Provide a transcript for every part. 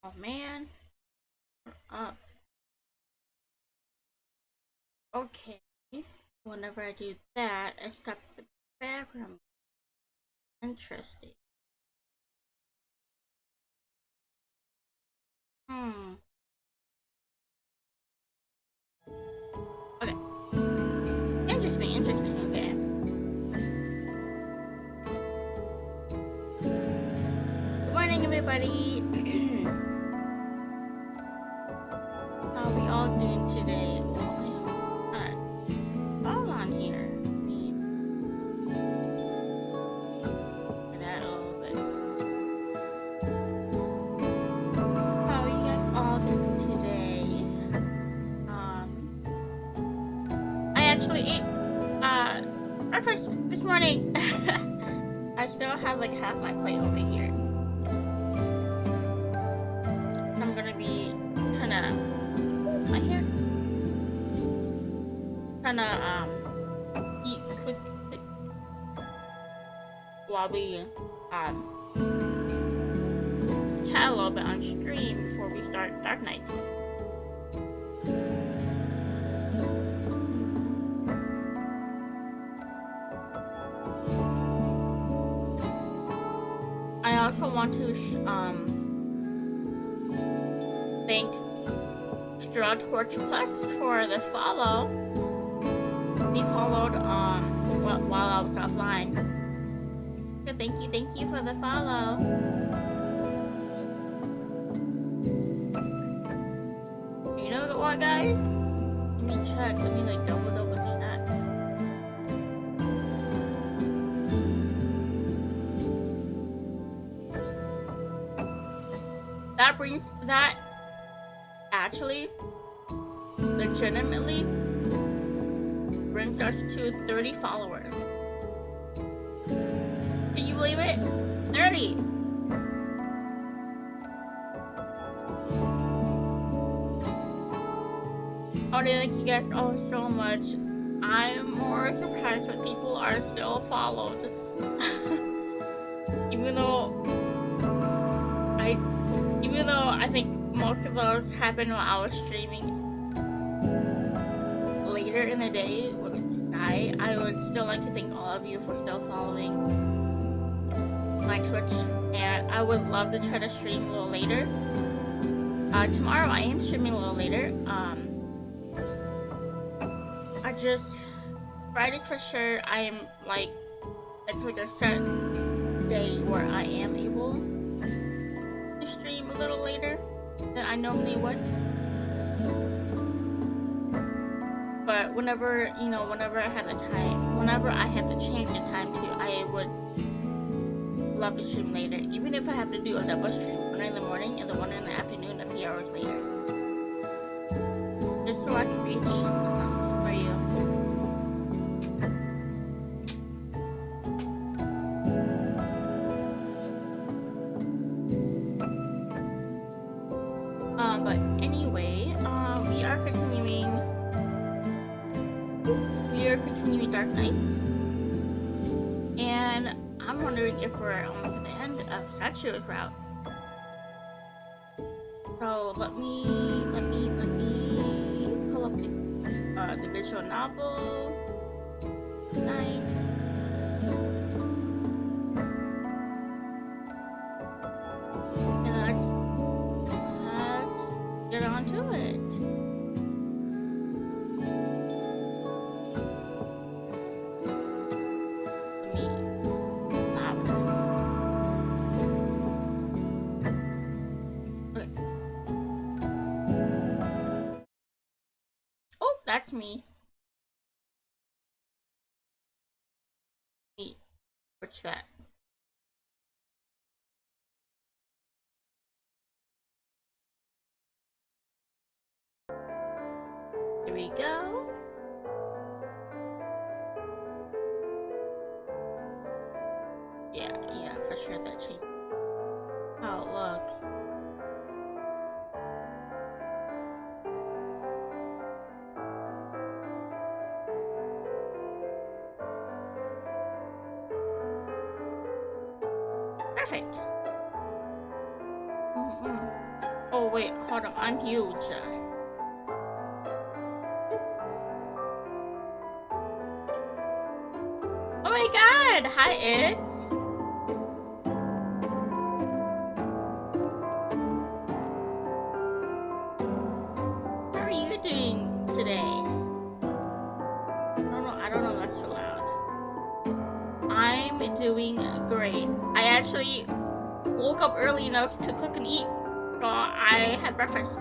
Oh man. Okay. Whenever I do that, I stop the background. Interesting. Hmm. Okay. Interesting. Okay. Good morning, everybody. How we all doing today? Alright. All on here. That a little bit. How are you guys all doing today? I actually ate breakfast this morning. I still have like half my plate over here. I'm gonna be kinda my hair. Kinda eat quick while we um chat a little bit on stream before we start Dark Nights. I also want to thank Straw Torch Plus for the follow. He followed while I was offline. So thank you for the follow. You know what, guys? Let me check. Let me like double check. That actually legitimately brings us to 30 followers. Can you believe it? 30. Oh, thank you guys all so much. I'm more surprised that people are still followed. even though I think most of those happened while I was streaming later in the day with I would still like to thank all of you for still following my Twitch, and I would love to try to stream a little later. Tomorrow I am streaming a little later. Fridays for sure, I am like, it's like a set day where I am able to stream a little later than I normally would. But whenever I have the time, whenever I have to change the time to, I would love to stream later. Even if I have to do a double stream, one in the morning and the one in the afternoon a few hours later. Just so I can reach for you. But anyway, we are continuing Dark Nights, and I'm wondering if we're almost at the end of Sachiro's route. So let me pull up the visual novel. Nice. And let's get on to it. That's me. Switch that. Here we go. Yeah, for sure that changed how it looks. Perfect. wait, hold on, I'm huge. Oh my god! Hi, Ix! How are you doing today? I don't know if that's too loud. I'm doing great. I actually woke up early enough to cook and eat, so I had breakfast.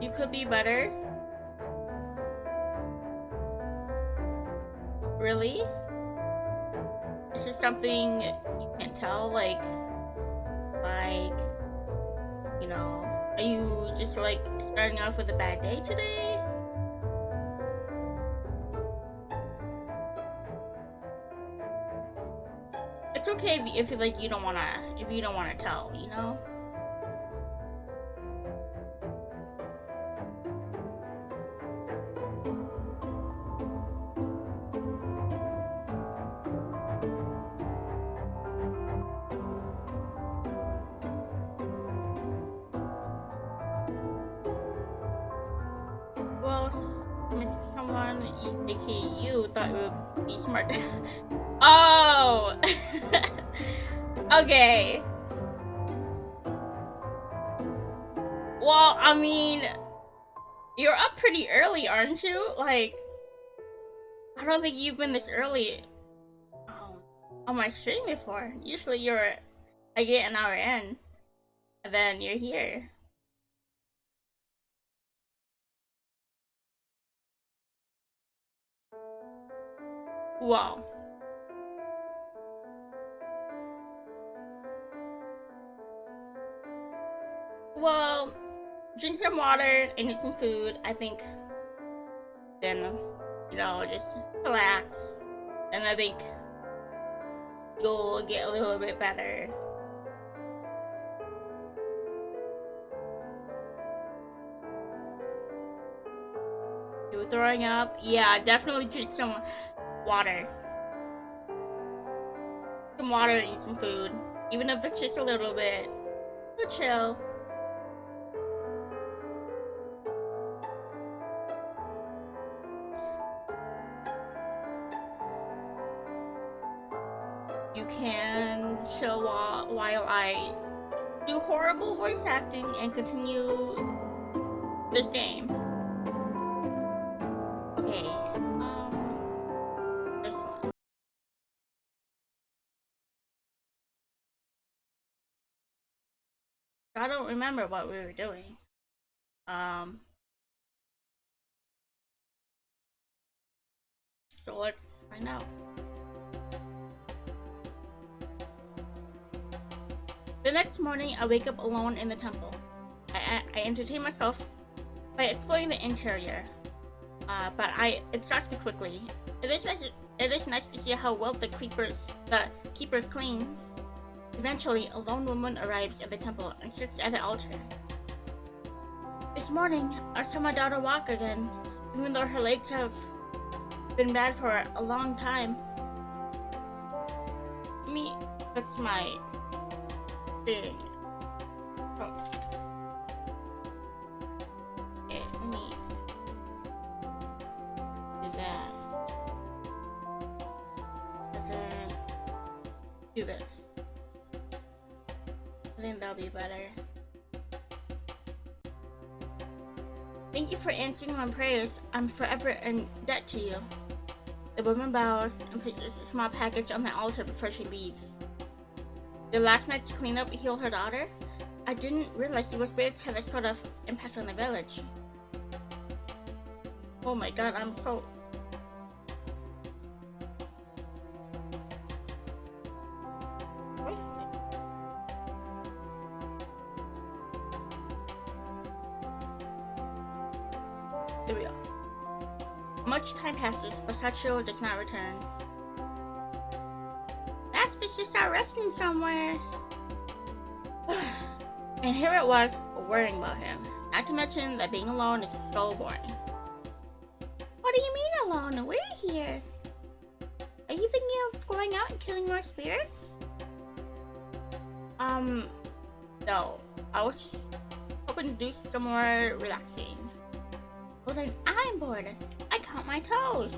You could be better. Really? This is something you can't tell, like, you know, are you just like starting off with a bad day today? It's okay if like you don't wanna tell, you know? Well, someone, aka you, thought it would be smart. Oh! Okay. Well, I mean, you're up pretty early, aren't you? Like, I don't think you've been this early on my stream before. Usually I get an hour in, and then you're here. Wow. Well, drink some water and eat some food, I think. Then, just relax. And I think you'll get a little bit better. You were throwing up? Yeah, definitely drink some water. Some water and eat some food. Even if it's just a little bit. But chill. You can chill while I do horrible voice acting and continue this game. Okay, this one. I don't remember what we were doing. So let's find out. The next morning, I wake up alone in the temple. I entertain myself by exploring the interior, but I exhaust me quickly. It is nice to see how well the keepers cleans. Eventually, a lone woman arrives at the temple and sits at the altar. This morning, I saw my daughter walk again, even though her legs have been bad for a long time. That's my thing. Oh. Okay, let me do that. And then do this. I think that'll be better. Thank you for answering my prayers. I'm forever in debt to you. The woman bows and places a small package on the altar before she leaves. Did last night's cleanup heal her daughter? I didn't realize evil spirits had a sort of impact on the village. Oh my god, I'm so... There we go. Much time passes, but Sachiro does not return. Master should start resting somewhere. And here it was, worrying about him. Not to mention that being alone is so boring. What do you mean alone? We're here. Are you thinking of going out and killing more spirits? No. I was just hoping to do some more relaxing. Well then, I'm bored. I count my toes.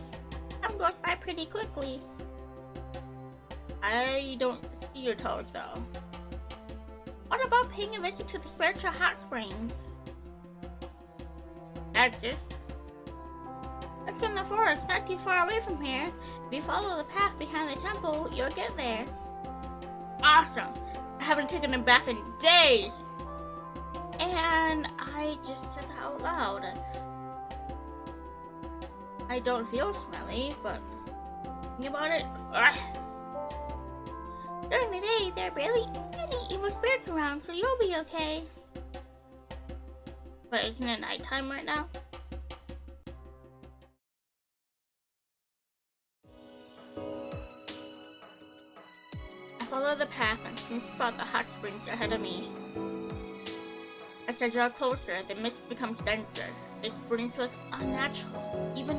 Time goes by pretty quickly. I don't see your toes though. What about paying a visit to the spiritual hot springs? That exists. It's in the forest, not too far away from here. If you follow the path behind the temple, you'll get there. Awesome! I haven't taken a bath in days! And I just said that out loud. I don't feel smelly, but thinking about it, ugh. During the day, there are barely any evil spirits around, so you'll be okay. But isn't it nighttime right now? I follow the path and soon spot the hot springs ahead of me. As I draw closer, the mist becomes denser. The springs look unnatural, even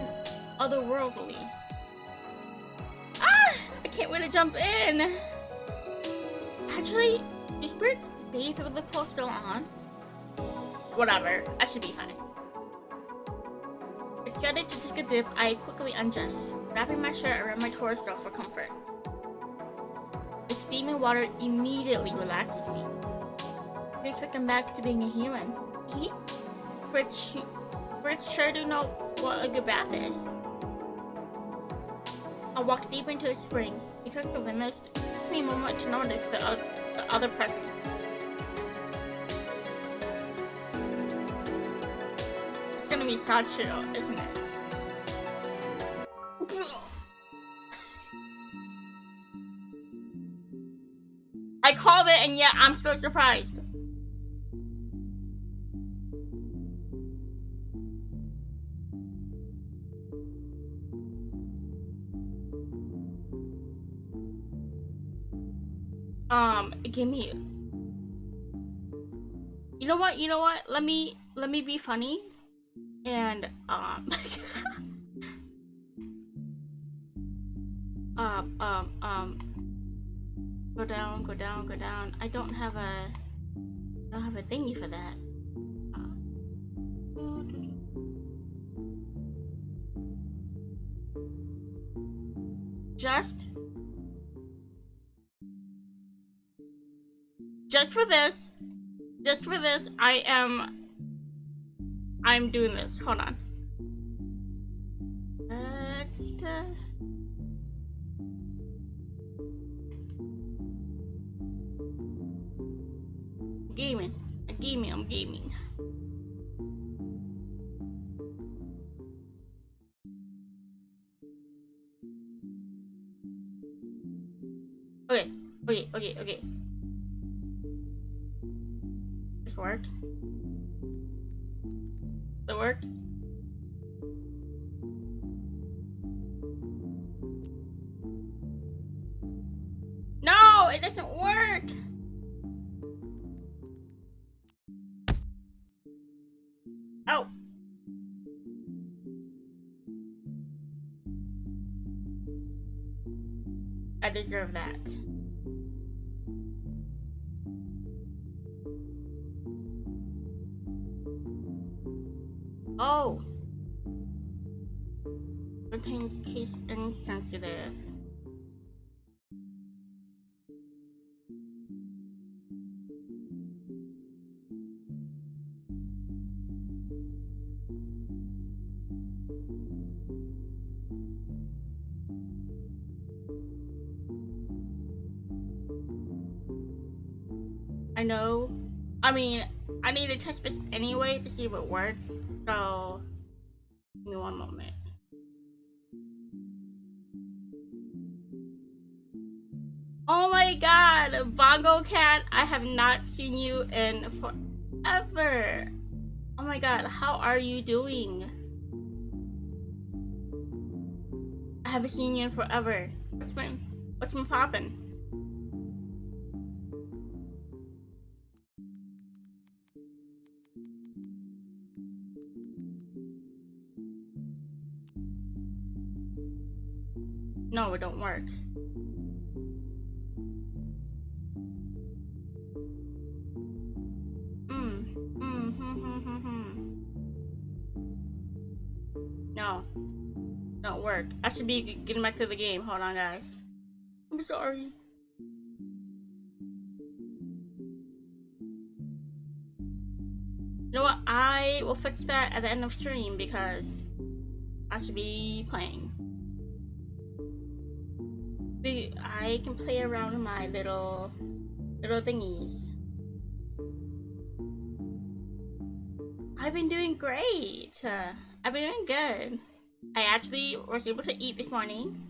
otherworldly. Ah! I can't wait to jump in! Actually, do spirits bathe with the clothes still on? Whatever, I should be fine. Excited to take a dip, I quickly undress, wrapping my shirt around my torso for comfort. The steaming water immediately relaxes me. Feels like I'm back to being a human. Spirits sure do know what a good bath is. I walk deep into the spring. Because of the mist, it takes me a moment to notice the other presence. It's gonna be Sachiro, isn't it? I called it and yet I'm still surprised. Give me. You know what? Let me be funny, and go down. I don't have a thingy for that. Just for this, I'm doing this. Hold on. Next. I'm gaming. Okay. This work? Does it work? No, it doesn't work. Oh. I deserve that. Oh. Contains case insensitive. I know. I mean, I need to test this anyway to see if it works, so give me one moment. Oh my god, Bongo Cat, I have not seen you in forever. Oh my god, how are you doing? I haven't seen you in forever. What's been poppin'? No, it don't work. No, don't work. I should be getting back to the game. Hold on, guys. I'm sorry. You know what? I will fix that at the end of stream because I should be playing. I can play around with my little thingies. I've been doing great. I've been doing good. I actually was able to eat this morning.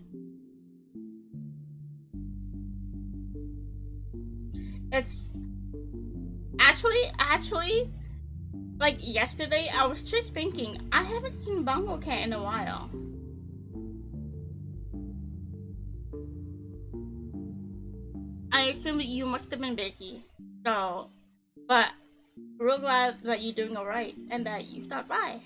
It's actually, like yesterday, I was just thinking, I haven't seen Bungo Cat in a while. I assume that you must have been busy. So, but real glad that you're doing alright and that you stopped by.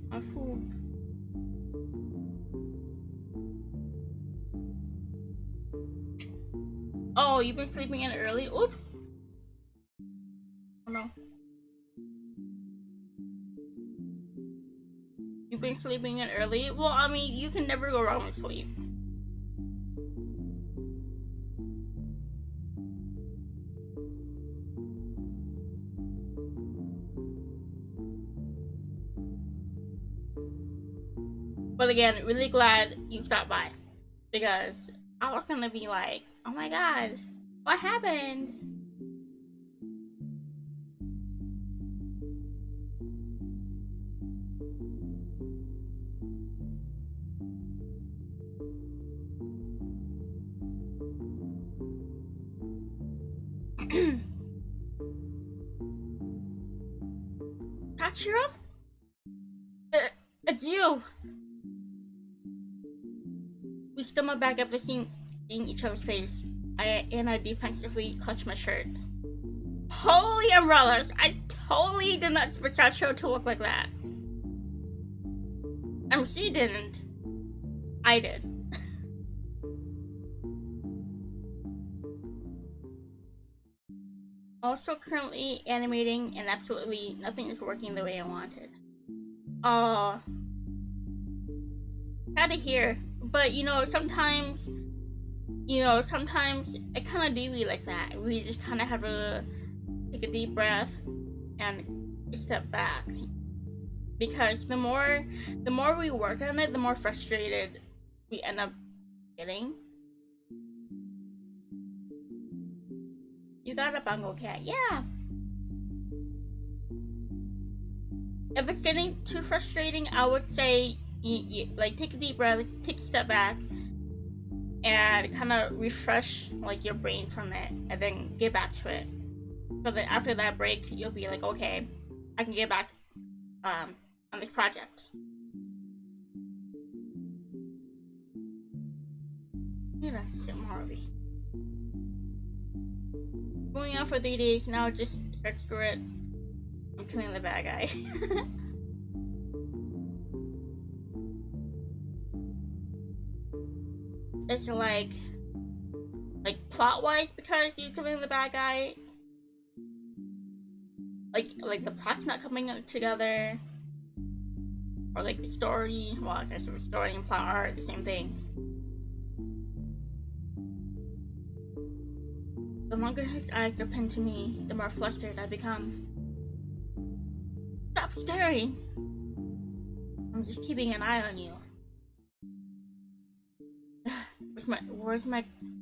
My food. Oh, you've been sleeping in early? Oops. Oh no. You've been sleeping in early? Well, I mean, you can never go wrong with sleep. But again, really glad you stopped by. Because I was gonna be like, oh my god, what happened? Sachiro? It's you! We stumbled back after seeing each other's face, and I defensively clutched my shirt. Holy umbrellas! I totally did not expect Sachiro to look like that. MC didn't. I did. Also currently animating and absolutely nothing is working the way I wanted. Sad to hear, but sometimes it kind of do be like that. We just kind of have to take a deep breath and step back, because the more we work on it, the more frustrated we end up getting. You got a Bungo Cat, yeah. If it's getting too frustrating, I would say like take a deep breath, take a step back, and kind of refresh like your brain from it, and then get back to it. So that after that break, you'll be like, okay, I can get back on this project. I'm gonna sit more over here. Going out for 3 days now, just said screw it. I'm killing the bad guy. It's like plot wise, because you're killing the bad guy. Like the plot's not coming together, or like the story. Well, I guess the story and plot are the same thing. The longer his eyes are pinned to me, the more flustered I become. Stop staring! I'm just keeping an eye on you.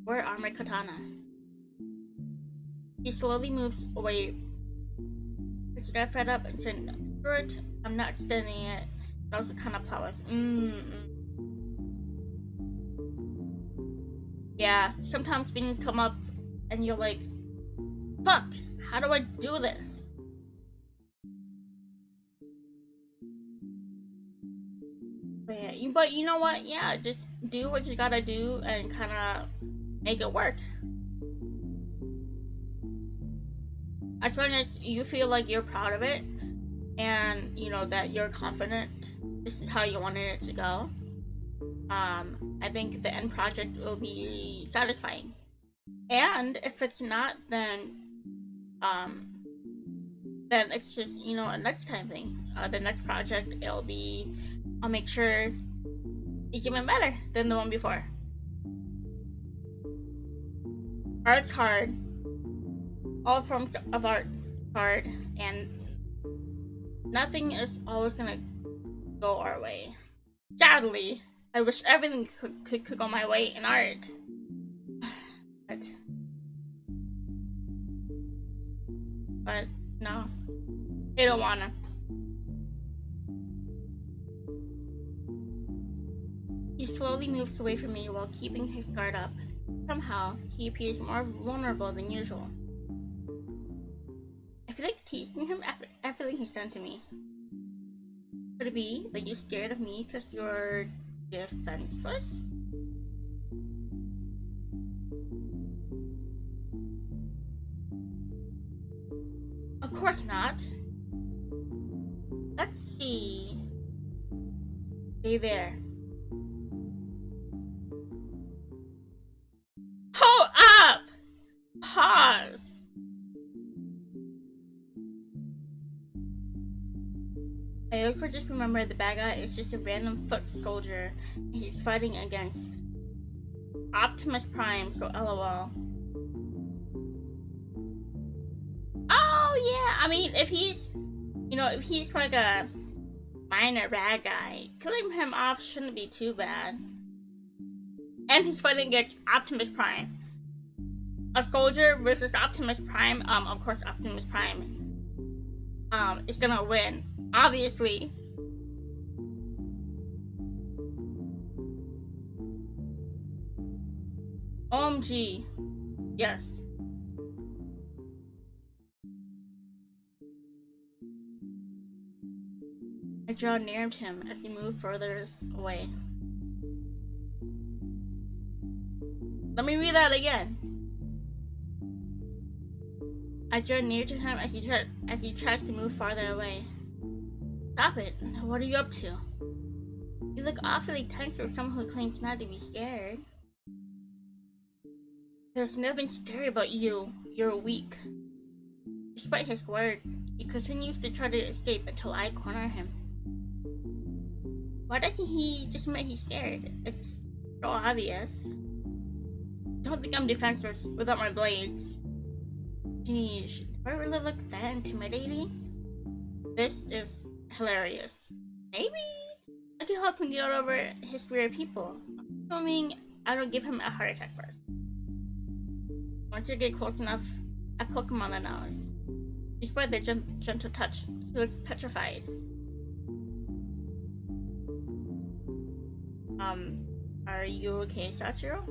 Where are my katanas? He slowly moves away. Just got fed up and said, screw it, I'm not extending it. It also kind of powers. Yeah, sometimes things come up and you're like, fuck, how do I do this? But you know what? Yeah, just do what you gotta do and kind of make it work. As long as you feel like you're proud of it and you know that you're confident this is how you wanted it to go, I think the end project will be satisfying. And if it's not, um, then it's just, you know, a next time thing. The next project, I'll make sure it's even better than the one before. Art's hard. All forms of art hard, and nothing is always gonna go our way. Sadly, I wish everything could go my way in art. But, but no, they don't wanna. He slowly moves away from me while keeping his guard up. Somehow, he appears more vulnerable than usual. I feel like teasing him after everything he's done to me. Could it be that you're scared of me because you're defenseless? Of course not. Let's see. Stay there. Hold up! Pause. I also just remember the bad guy is just a random foot soldier and he's fighting against Optimus Prime, so LOL. Oh yeah, I mean if he's like a minor bad guy, killing him off shouldn't be too bad. And he's fighting against Optimus Prime. A soldier versus Optimus Prime, of course Optimus Prime is gonna win, obviously. OMG. Yes. I draw near to him as he moved further away. Let me read that again. I draw near to him as he tries to move farther away. Stop it. What are you up to? You look awfully tense for someone who claims not to be scared. There's nothing scary about you. You're weak. Despite his words, he continues to try to escape until I corner him. Why doesn't he just admit he's scared? It's so obvious. Don't think I'm defenseless without my blades. Jeez, do I really look that intimidating? This is hilarious. Maybe I can help him get over his fear of people. Assuming I don't give him a heart attack first. Once you get close enough, I poke him on the nose. Despite the gentle touch, he looks petrified. Are you okay, Sachiro?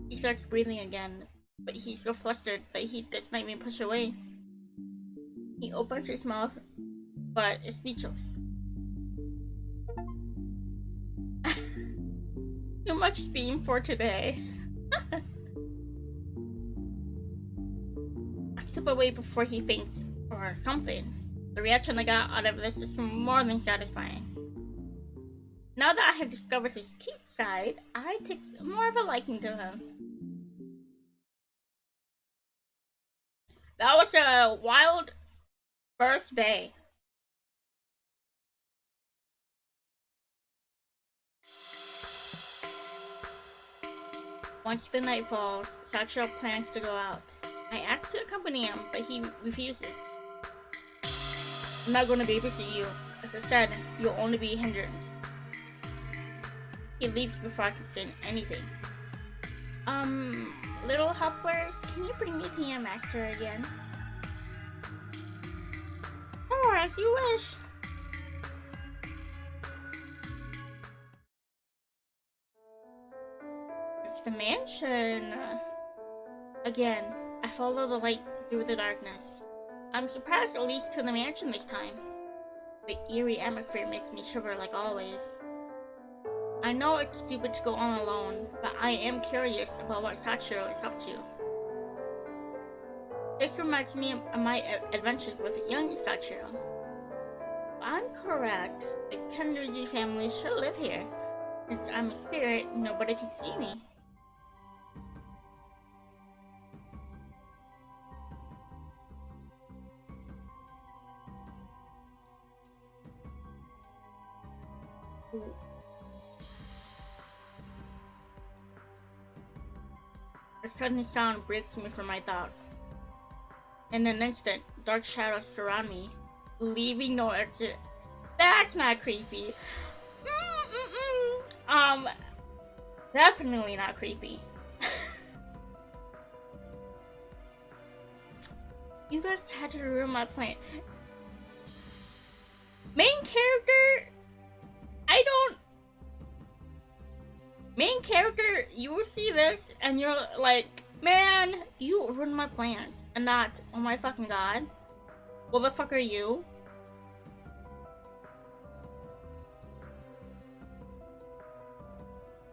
He starts breathing again, but he's so flustered that he does not even push away. He opens his mouth, but is speechless. Too much theme for today. I step away before he faints, or something. The reaction I got out of this is more than satisfying. Now that I have discovered his cute side, I take more of a liking to him. That was a wild first day. Once the night falls, Sachiro plans to go out. I ask to accompany him, but he refuses. I'm not going to babysit you. As I said, you'll only be a hindrance. He leaves before I can say anything. Little helpers, can you bring me the master again? Or as you wish. It's the mansion. Again, I follow the light through the darkness. I'm surprised it leads to the mansion this time. The eerie atmosphere makes me shiver like always. I know it's stupid to go on alone, but I am curious about what Sachiro is up to. This reminds me of my adventures with a young Sachiro. If I'm correct, the Kenji family should live here. Since I'm a spirit, nobody can see me. Ooh. A sudden sound breaks me from my thoughts. In an instant, dark shadows surround me, leaving no exit. That's not creepy. Definitely not creepy. You guys had to ruin my plan. Main character, Main character, you will see this and you're like, man, you ruined my plans. And not, oh my fucking god. What the fuck are you?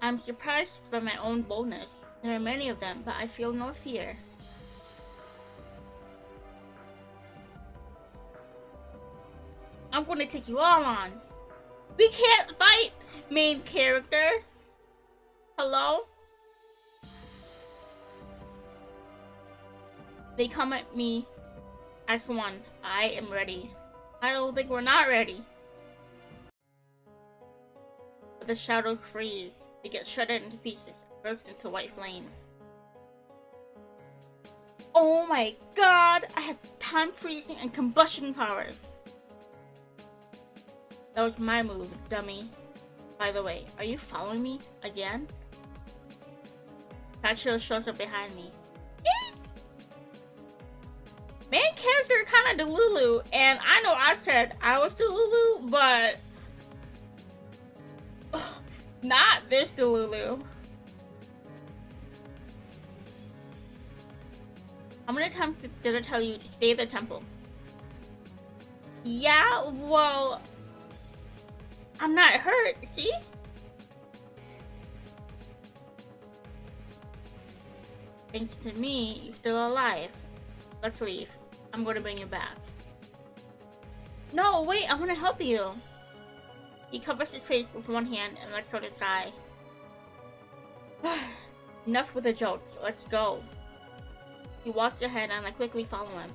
I'm surprised by my own boldness. There are many of them, but I feel no fear. I'm gonna take you all on. We can't fight, main character. Hello? They come at me as one. I am ready. I don't think we're not ready. But the shadows freeze. They get shredded into pieces and burst into white flames. Oh my god! I have time freezing and combustion powers. That was my move, dummy. By the way, are you following me again? Sachiro shows up behind me. Main character kinda Delulu, and I know I said I was Delulu, but not this Delulu. How many times did I tell you to stay at the temple? Yeah, well, I'm not hurt, see? Thanks to me, you're still alive. Let's leave. I'm going to bring you back. No, wait, I want to help you. He covers his face with one hand and lets out a sigh. Enough with the jokes, let's go. He walks ahead and I quickly follow him.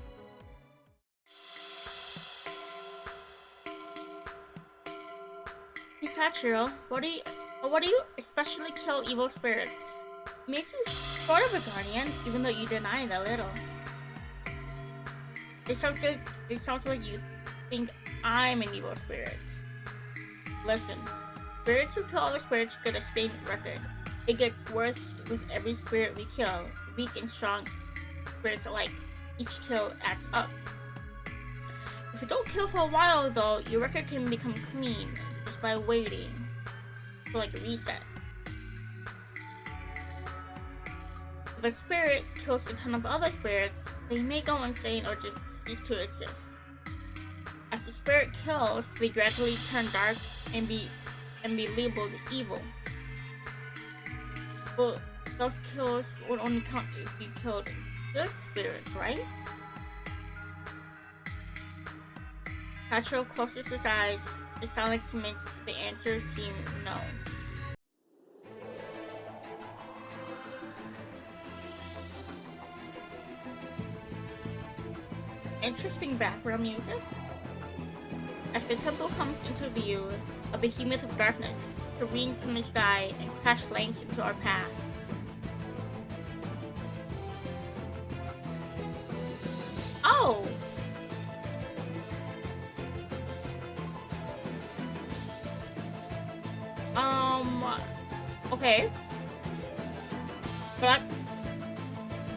Hey Sachiro, what do you especially kill evil spirits? It makes you sort of a guardian, even though you deny it a little. It sounds like you think I'm an evil spirit. Listen, spirits who kill other spirits get a stained record. It gets worse with every spirit we kill. Weak and strong spirits alike. Each kill adds up. If you don't kill for a while though, your record can become clean just by waiting for like a reset. If a spirit kills a ton of other spirits, they may go insane or just cease to exist. As the spirit kills, they gradually turn dark and be labeled evil. But those kills would only count if you killed good spirits, right? Sachiro closes his eyes. The silence makes the answer seem no. Interesting background music. As the temple comes into view, a behemoth of darkness careens from the sky and crash lands into our path. Oh! Okay. But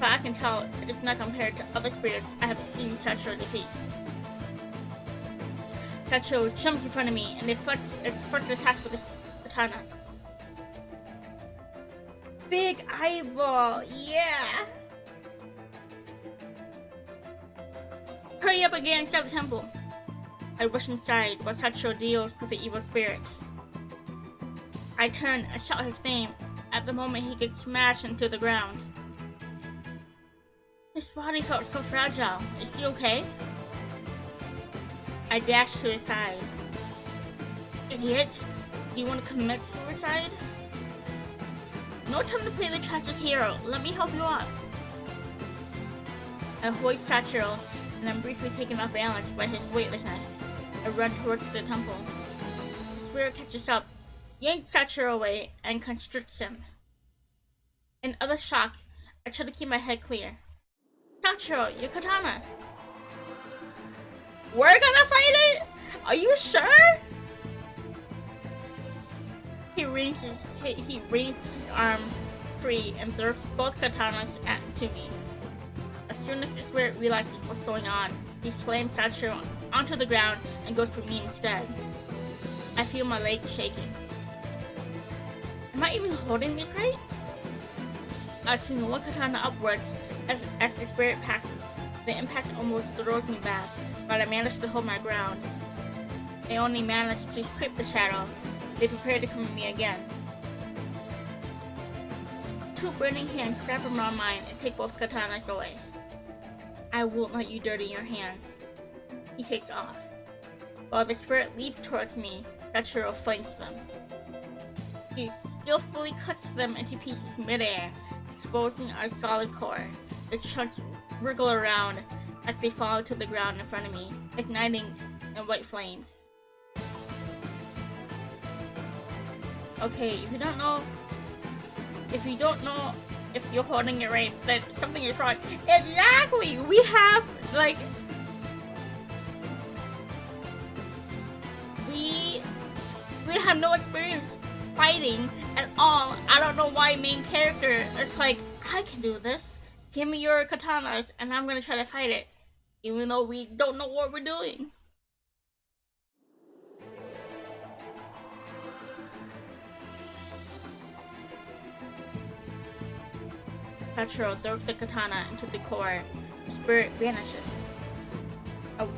I can tell it is not compared to other spirits I have seen Sachiro defeat. Sachiro jumps in front of me and deflects its first attack with his katana. Big eyeball, yeah! Hurry up again inside the temple. I rush inside while Sachiro deals with the evil spirit. I turn and shout his name. At the moment he gets smashed into the ground. His body felt so fragile. Is he okay? I dashed to his side. Idiot! Do you want to commit suicide? No time to play the tragic hero. Let me help you up. I hoist Sachiro, and I'm briefly taken off balance by his weightlessness. I run towards the temple. The spirit catches up, yanks Sachiro away, and constricts him. In utter shock, I try to keep my head clear. Sachiro, your katana! We're gonna fight it? Are you sure? He wrings his arm free and throws both katanas to me. As soon as the spirit realizes what's going on, he slams Sachiro onto the ground and goes for me instead. I feel my legs shaking. Am I even holding this right? I swing one katana upwards as the spirit passes. The impact almost throws me back, but I manage to hold my ground. I only manage to scrape the shadow. They prepare to come at me again. Two burning hands grab around mine and take both katanas away. I won't let you dirty your hands. He takes off. While the spirit leaps towards me, Sachiro flanks them. He skillfully cuts them into pieces midair, exposing our solid core. The chunks wriggle around as they fall to the ground in front of me, igniting in white flames. Okay, if you don't know if you're holding it right, then something is wrong. Exactly! We have, like... We have no experience fighting at all. I don't know why main character is like, I can do this. Give me your katanas and I'm gonna try to fight it. Even though we don't know what we're doing. Sachiro throws the katana into the core. The spirit vanishes. Oh.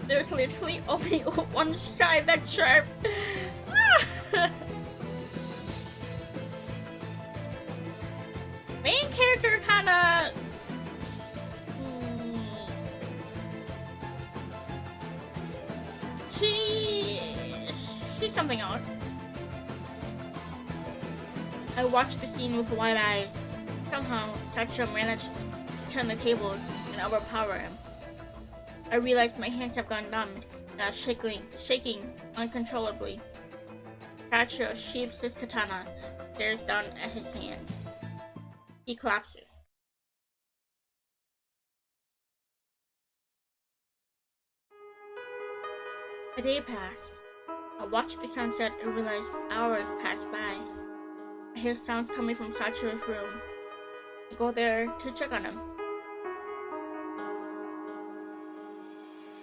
There's literally only one side that's sharp. Main character kinda... She's something else. I watched the scene with wide eyes. Somehow, Sachiro managed to turn the tables and overpower him. I realized my hands have gone numb, and I was shaking uncontrollably. Sachiro sheathes his katana, stares down at his hands. He collapses. A day passed. I watched the sunset and realized hours passed by. I hear sounds coming from Sachiro's room. I go there to check on him.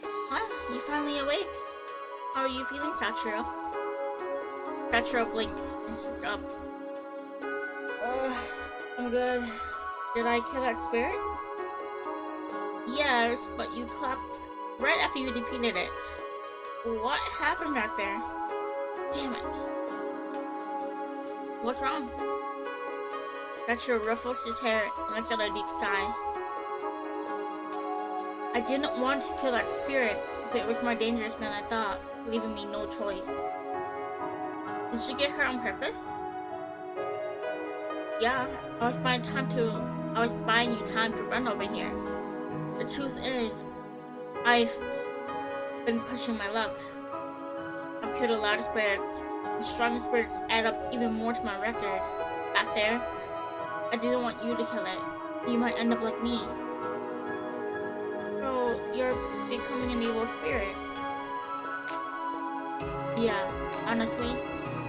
Huh? You finally awake? How are you feeling, Sachiro? Sachiro blinks and sits up. I'm good. Did I kill that spirit? Yes, but you collapsed right after you defeated it. What happened back there? Damn it. What's wrong? Sachiro ruffles his hair and lets out a deep sigh. I didn't want to kill that spirit, but it was more dangerous than I thought, leaving me no choice. Did you get her on purpose? Yeah, I was buying you time to run over here. The truth is, I've been pushing my luck. I've killed a lot of spirits. The strongest spirits add up even more to my record. Back there, I didn't want you to kill it. You might end up like me. So, you're becoming an evil spirit. Yeah, honestly,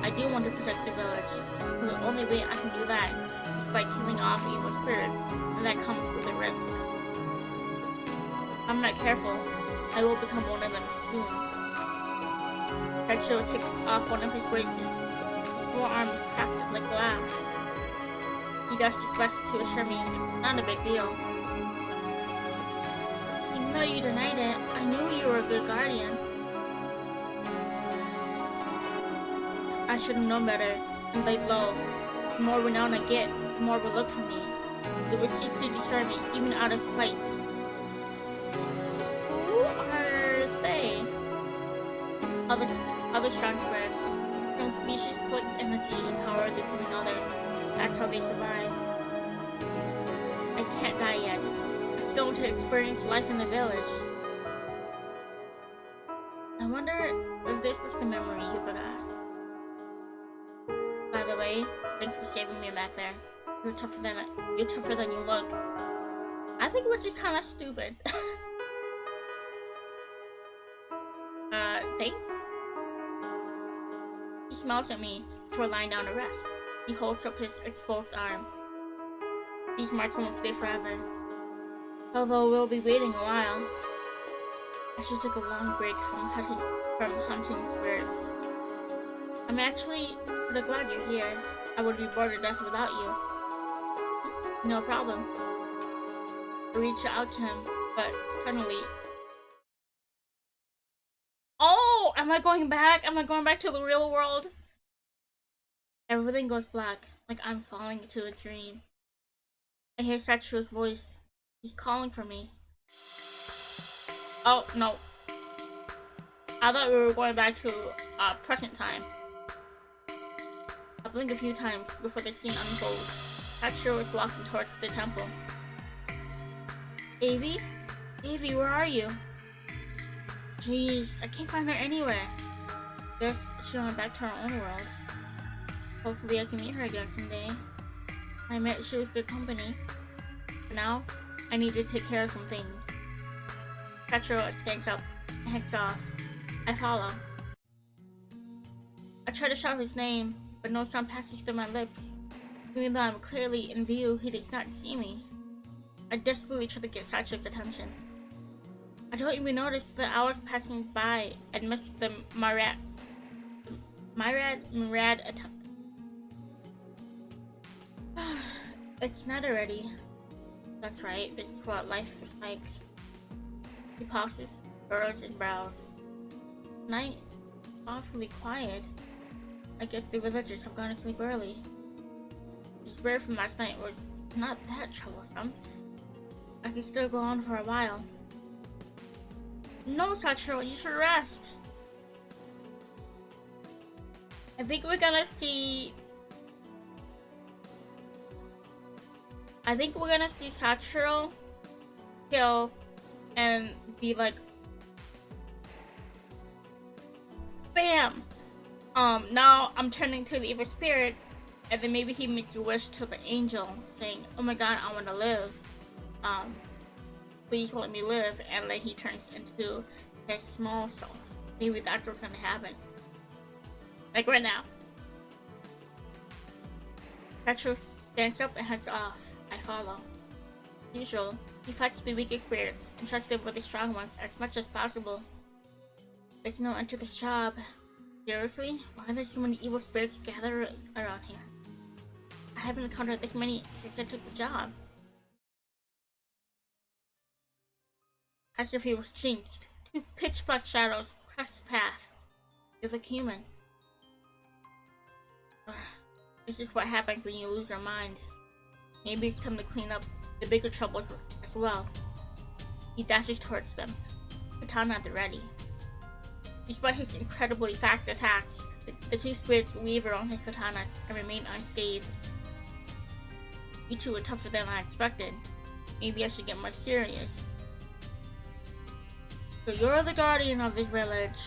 I do want to protect the village. The only way I can do that is by killing off evil spirits, and that comes with a risk. If I'm not careful, I will become one of them soon. Sachiro takes off one of his braces. His forearm is cracked like glass. He does his best to assure me it's not a big deal. Even though you denied it, I knew you were a good guardian. I should have known better and laid low. The more renown I get, the more will look for me. They will seek to destroy me, even out of spite. Who are they? Other strong spirits. Some species collect energy and power through killing others. That's how they survive. I can't die yet. I still want to experience life in the village. I wonder if this is the memory you forgot. By the way, thanks for saving me back there. You're tougher than you look. I think we're just kind of stupid. Thanks? He smiles at me before lying down to rest. He holds up his exposed arm. These marks won't stay forever. Although we'll be waiting a while. I should take a long break from hunting spirits. I'm actually sort of glad you're here. I would be bored to death without you. No problem. I reach out to him, but suddenly... Oh! Am I going back? Am I going back to the real world? Everything goes black, like I'm falling into a dream. I hear Sachiro's voice. He's calling for me. Oh, no. I thought we were going back to present time. I blink a few times before the scene unfolds. Sachiro is walking towards the temple. Avi? Avi, where are you? Jeez, I can't find her anywhere. Guess she went back to her own world. Hopefully I can meet her again someday. I admit she was good company. For now, I need to take care of some things. Sachiro stands up and heads off. I follow. I try to shout his name, but no sound passes through my lips. Even though I'm clearly in view, he does not see me. I desperately try to get Sachiro's attention. I don't even notice the hours passing by and miss the Myrad attempt. It's night already. That's right, this is what life is like. He pauses, furrows his brows. Night, awfully quiet. I guess the villagers have gone to sleep early. The spirit from last night was not that troublesome. I could still go on for a while. No, Sachiro, you should rest. I think we're gonna see Sachiro kill and be like, bam! Now I'm turning to the evil spirit, and then maybe he makes a wish to the angel, saying, oh my god, I want to live. Please let me live, and then he turns into his small self. Maybe that's what's gonna happen. Like right now. Sachiro stands up and heads off. I follow. Usual, he fights the weaker spirits and tries to avoid the strong ones as much as possible. There's no end to this job. Seriously? Why are there so many evil spirits gathered around here? I haven't encountered this many since I took the job. As if he was jinxed, two pitch-black shadows crossed his path. You look human. This is what happens when you lose your mind. Maybe it's time to clean up the bigger troubles as well. He dashes towards them, katana at the ready. Despite his incredibly fast attacks, the two spirits weave around his katanas and remain unscathed. You two are tougher than I expected. Maybe I should get more serious. So you're the guardian of this village.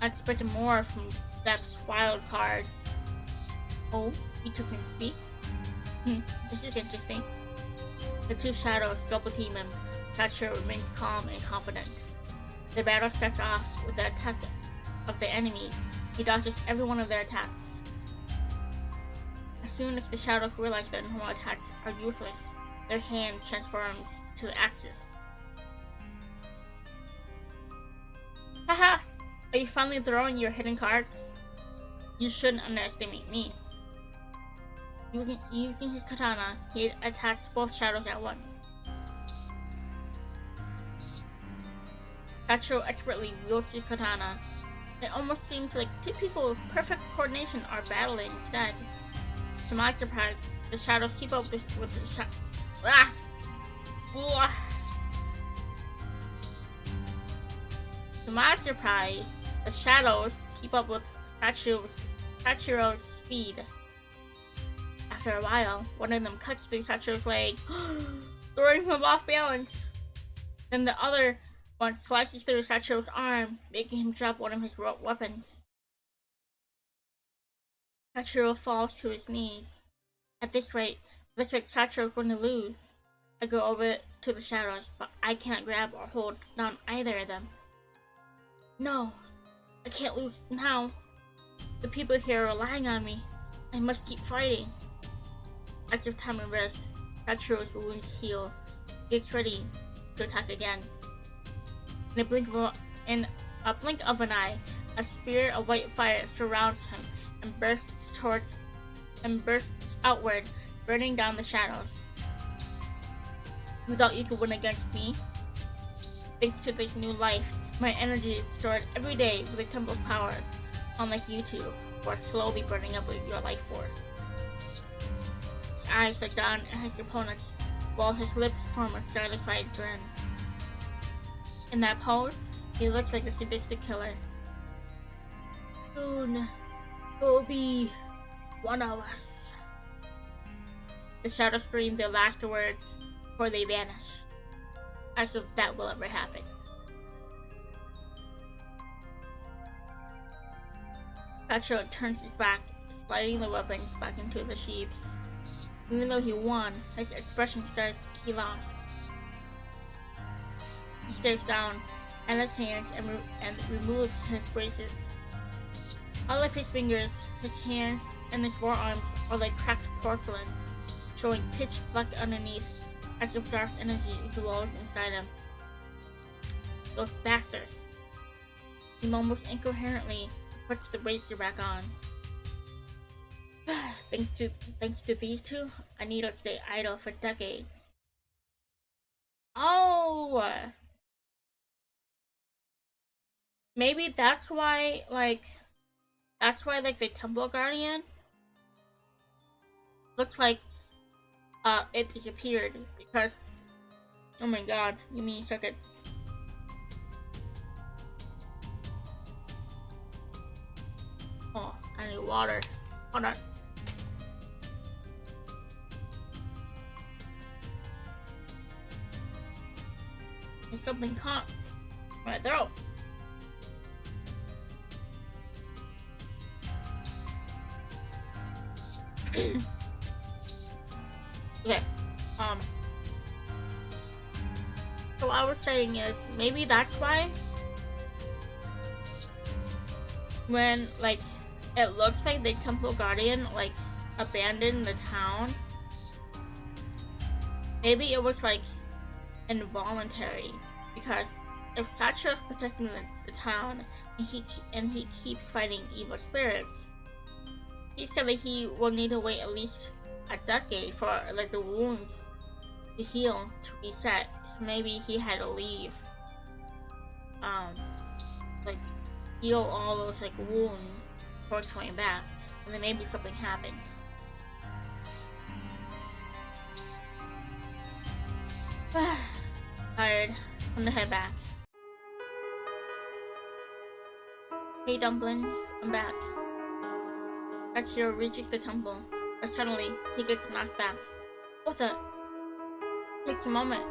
I expected more from Death's wild card. Oh, you two can speak? This is interesting. The two shadows double team him. Sachiro remains calm and confident. The battle starts off with the attack of the enemies. He dodges every one of their attacks. As soon as the shadows realize that normal attacks are useless, their hand transforms to axes. Haha! Are you finally throwing your hidden cards? You shouldn't underestimate me. Using his katana, he attacks both shadows at once. Sachiro expertly wields his katana. It almost seems like two people with perfect coordination are battling instead. To my surprise, the shadows keep up with the To my surprise, the shadows keep up with Sachiro's speed. After a while, one of them cuts through Sachiro's leg, throwing him off balance. Then the other one slices through Sachiro's arm, making him drop one of his weapons. Sachiro falls to his knees. At this rate, it looks like Sachiro's going to lose. I go over to the shadows, but I cannot grab or hold down either of them. No, I can't lose now. The people here are relying on me. I must keep fighting. As if time and rest, Sachiro's wounds heal. He gets ready to attack again. In a blink of an eye, a spear of white fire surrounds him and bursts outward, burning down the shadows. You thought you could win against me? Thanks to this new life, my energy is stored every day with the temple's powers, unlike you two, who are slowly burning up with your life force. His eyes look down at his opponents, while his lips form a satisfied grin. In that pose, he looks like a sadistic killer. Soon, you'll be one of us. The shadows scream their last words before they vanish, as if that will ever happen. Sachiro turns his back, sliding the weapons back into the sheaths. Even though he won, his expression says he lost. He stares down at his hands and removes his braces. All of his fingers, his hands, and his forearms are like cracked porcelain, showing pitch black underneath, as if dark energy glows inside him. Those bastards. He mumbles incoherently, puts the bracer back on. Thanks to these two, I need to stay idle for decades. Oh! Maybe that's why, the Temple Guardian looks like, it disappeared, because, oh my god, give me a second. Oh, I need water. Hold on. There's something caught in my throat. Okay, so what I was saying is, maybe that's why when, it looks like the Temple Guardian, abandoned the town, maybe it was, involuntary, because if Sachiro's protecting the town, and he keeps fighting evil spirits, he said that he will need to wait at least a decade for the wounds to heal, to reset. So maybe he had to leave, heal all those wounds before coming back, and then maybe something happened. Tired. I'm gonna head back. Hey dumplings, I'm back. Sachiro reaches the temple, but suddenly he gets knocked back. What the? It takes a moment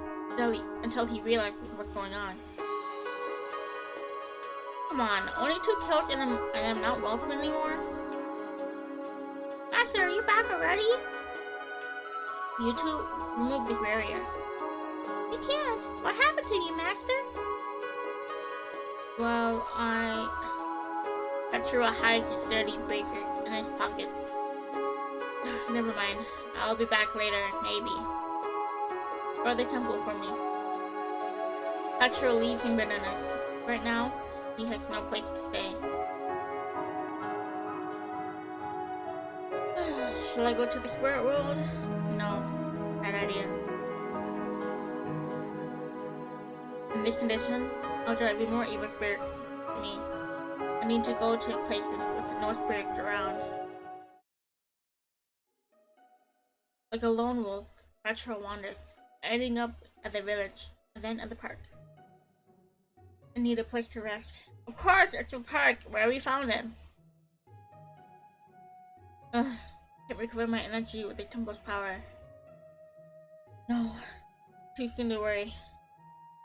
until he realizes what's going on. Come on, only 2 kills and I'm not welcome anymore? Master, are you back already? You two, remove this barrier. You can't! What happened to you, Master? Well, Sachiro hides his dirty braces in his pockets. Never mind. I'll be back later, maybe. Go to the temple for me. Sachiro leaves in bitterness. Right now, he has no place to stay. Shall I go to the spirit world? No. Bad idea. In this condition, I'll drive in more evil spirits to me. I need to go to a place with no spirits around. Like a lone wolf, Sachiro wanders, ending up at the village, and then at the park. I need a place to rest. Of course, it's a park where we found him. Ugh, can't recover my energy with the temple's power. No, too soon to worry.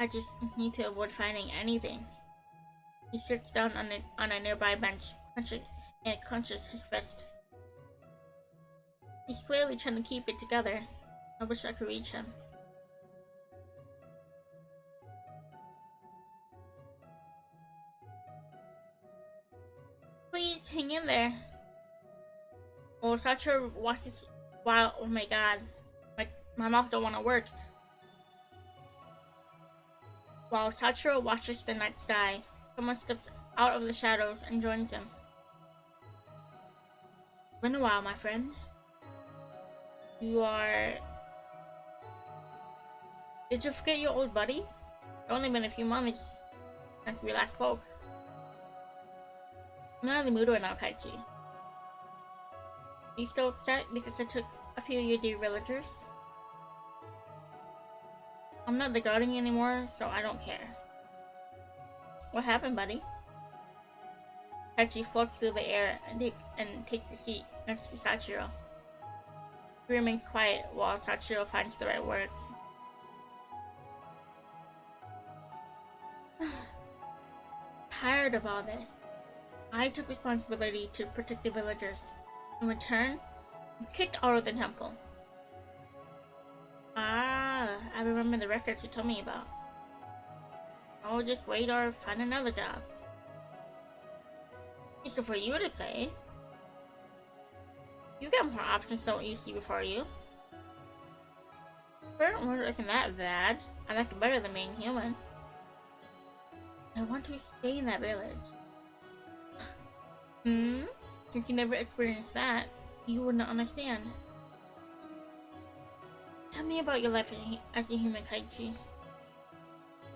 I just need to avoid finding anything. He sits down on a nearby bench, and clenches his fist. He's clearly trying to keep it together. I wish I could reach him. Please, hang in there. Well, Sachiro watches while, oh my god, my mouth don't want to work. While Sachiro watches the night sky, someone steps out of the shadows and joins him. It's been a while, my friend. You are... Did you forget your old buddy? It's only been a few months since we last spoke. I'm not in the mood right now, Kaichi. Are you still upset because I took a few of your dear villagers? I'm not the guardian anymore, so I don't care. What happened, buddy? Kaichi floats through the air and takes a seat next to Sachiro. He remains quiet while Sachiro finds the right words. Tired of all this. I took responsibility to protect the villagers. In return, I'm kicked out of the temple. Ah, I remember the records you told me about. I'll just wait or find another job. Easy for you to say. You get more options don't you see before you. Current world isn't that bad. I like it better than being human. I want to stay in that village. Since you never experienced that, you would not understand. Tell me about your life as a human, Kaichi.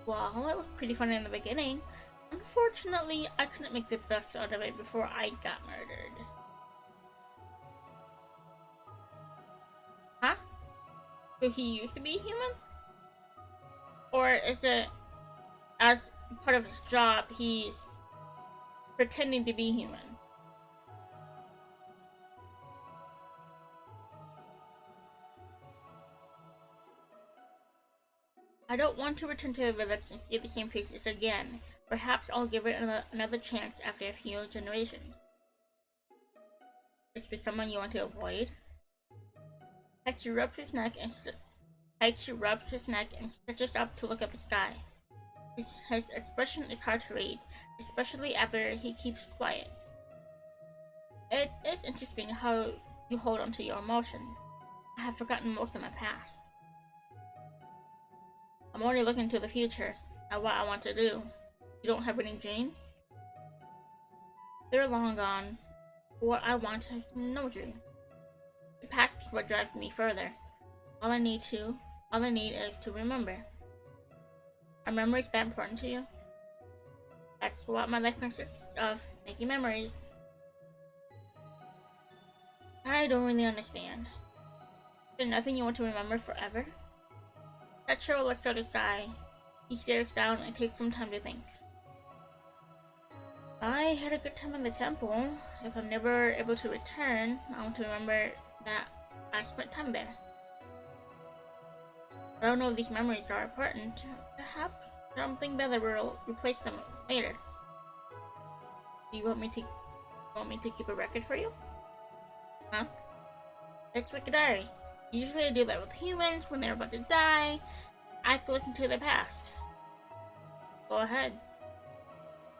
Well, it was pretty fun in the beginning. Unfortunately, I couldn't make the best out of it before I got murdered. Huh? So he used to be human? Or is it, as part of his job, he's pretending to be human? I don't want to return to the village and see the same faces again. Perhaps I'll give it another chance after a few generations. Is there someone you want to avoid? Kaichi rubs his neck and stretches up to look at the sky. His expression is hard to read, especially after he keeps quiet. It is interesting how you hold on to your emotions. I have forgotten most of my past. I'm only looking to the future, at what I want to do. You don't have any dreams? They're long gone. What I want is no dream. The past is what drives me further. All I need is to remember. Are memories that important to you? That's what my life consists of, making memories. I don't really understand. Is there nothing you want to remember forever? Sachiro lets out a sigh. He stares down and takes some time to think. I had a good time in the temple. If I'm never able to return, I want to remember that I spent time there. I don't know if these memories are important. Perhaps something better will replace them later. Do you want me to keep a record for you? Huh? It's like a diary. Usually I do that with humans when they're about to die. I can look into the past. Go ahead.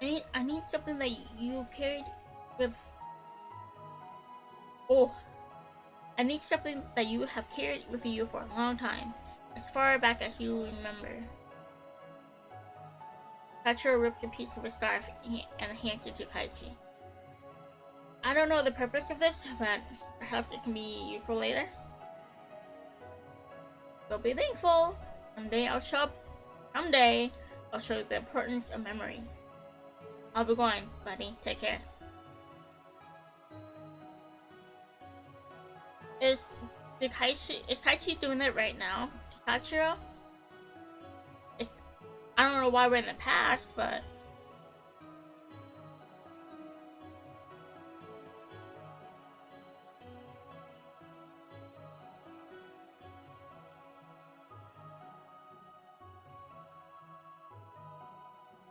I need something that you carried with... Oh. I need something that you have carried with you for a long time. As far back as you remember. Sachiro rips a piece of a scarf and hands it to Kaichi. I don't know the purpose of this, but perhaps it can be useful later. So be thankful. Someday I'll show you the importance of memories. I'll be going, buddy. Take care. Is Taichi doing it right now? Sachiro? I don't know why we're in the past, but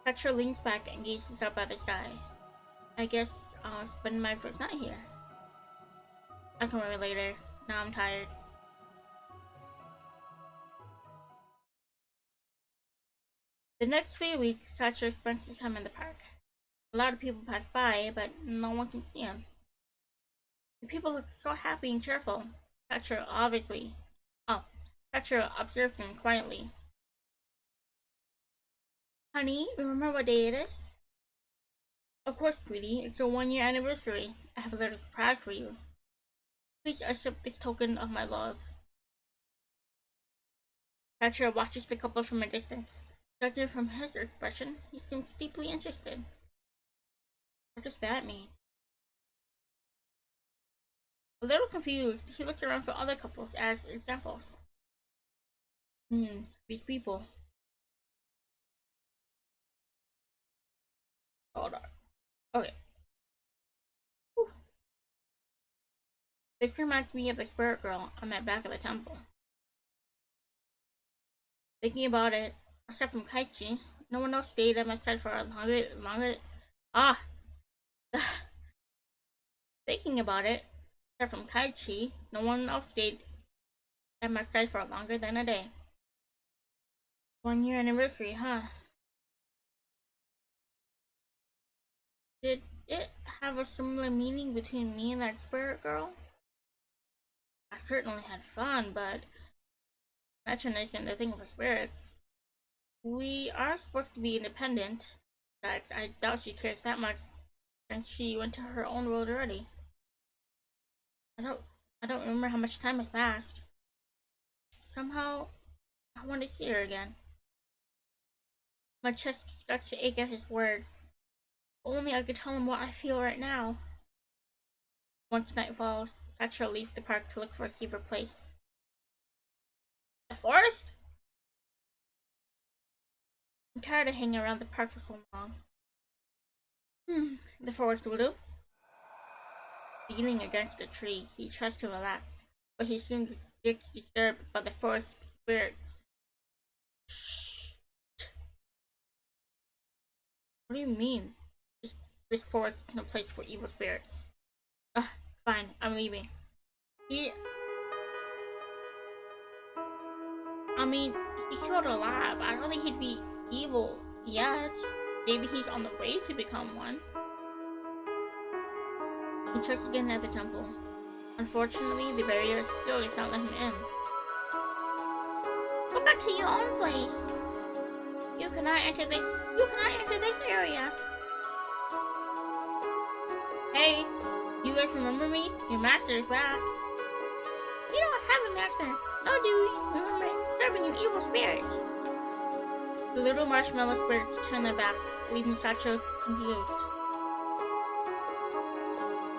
Sachiro leans back and gazes up at the sky. I guess I'll spend my first night here. I can worry later. Now I'm tired. The next few weeks, Sachiro spends his time in the park. A lot of people pass by, but no one can see him. The people look so happy and cheerful. Sachiro Sachiro observes him quietly. Honey, remember what day it is? Of course, sweetie. It's our 1-year anniversary. I have a little surprise for you. Please accept this token of my love. Sachiro watches the couple from a distance. Judging from his expression, he seems deeply interested. What does that mean? A little confused, he looks around for other couples as examples. These people. Hold on. Okay. Whew. This reminds me of the spirit girl on that back of the temple. Thinking about it, except from Kaichi, no one else stayed at my side for a longer. Thinking about it, except from Kaichi, no one else stayed at my side for longer than a day. 1-year anniversary, huh? Did it have a similar meaning between me and that spirit girl? I certainly had fun, but imagine isn't the thing for spirits. We are supposed to be independent. Besides, I doubt she cares that much since she went to her own world already. I don't remember how much time has passed. Somehow, I want to see her again. My chest starts to ache at his words. Only I could tell him what I feel right now. Once night falls, Sachiro leaves the park to look for a safer place. The forest? I'm tired of hanging around the park for so long. The forest will do. Leaning against a tree, he tries to relax, but he soon gets disturbed by the forest spirits. Shh. What do you mean? This forest is no place for evil spirits. Fine, I'm leaving. He killed a lot, but I don't think he'd be evil yet. Maybe he's on the way to become one. He tries again at the temple. Unfortunately, the barrier still does not let him in. Go back to your own place. You cannot enter this area. Hey, you guys remember me? Your master is back. You don't have a master. No, dude. Remember serving an evil spirit. The little marshmallow spirits turn their backs, leaving Sachiro confused.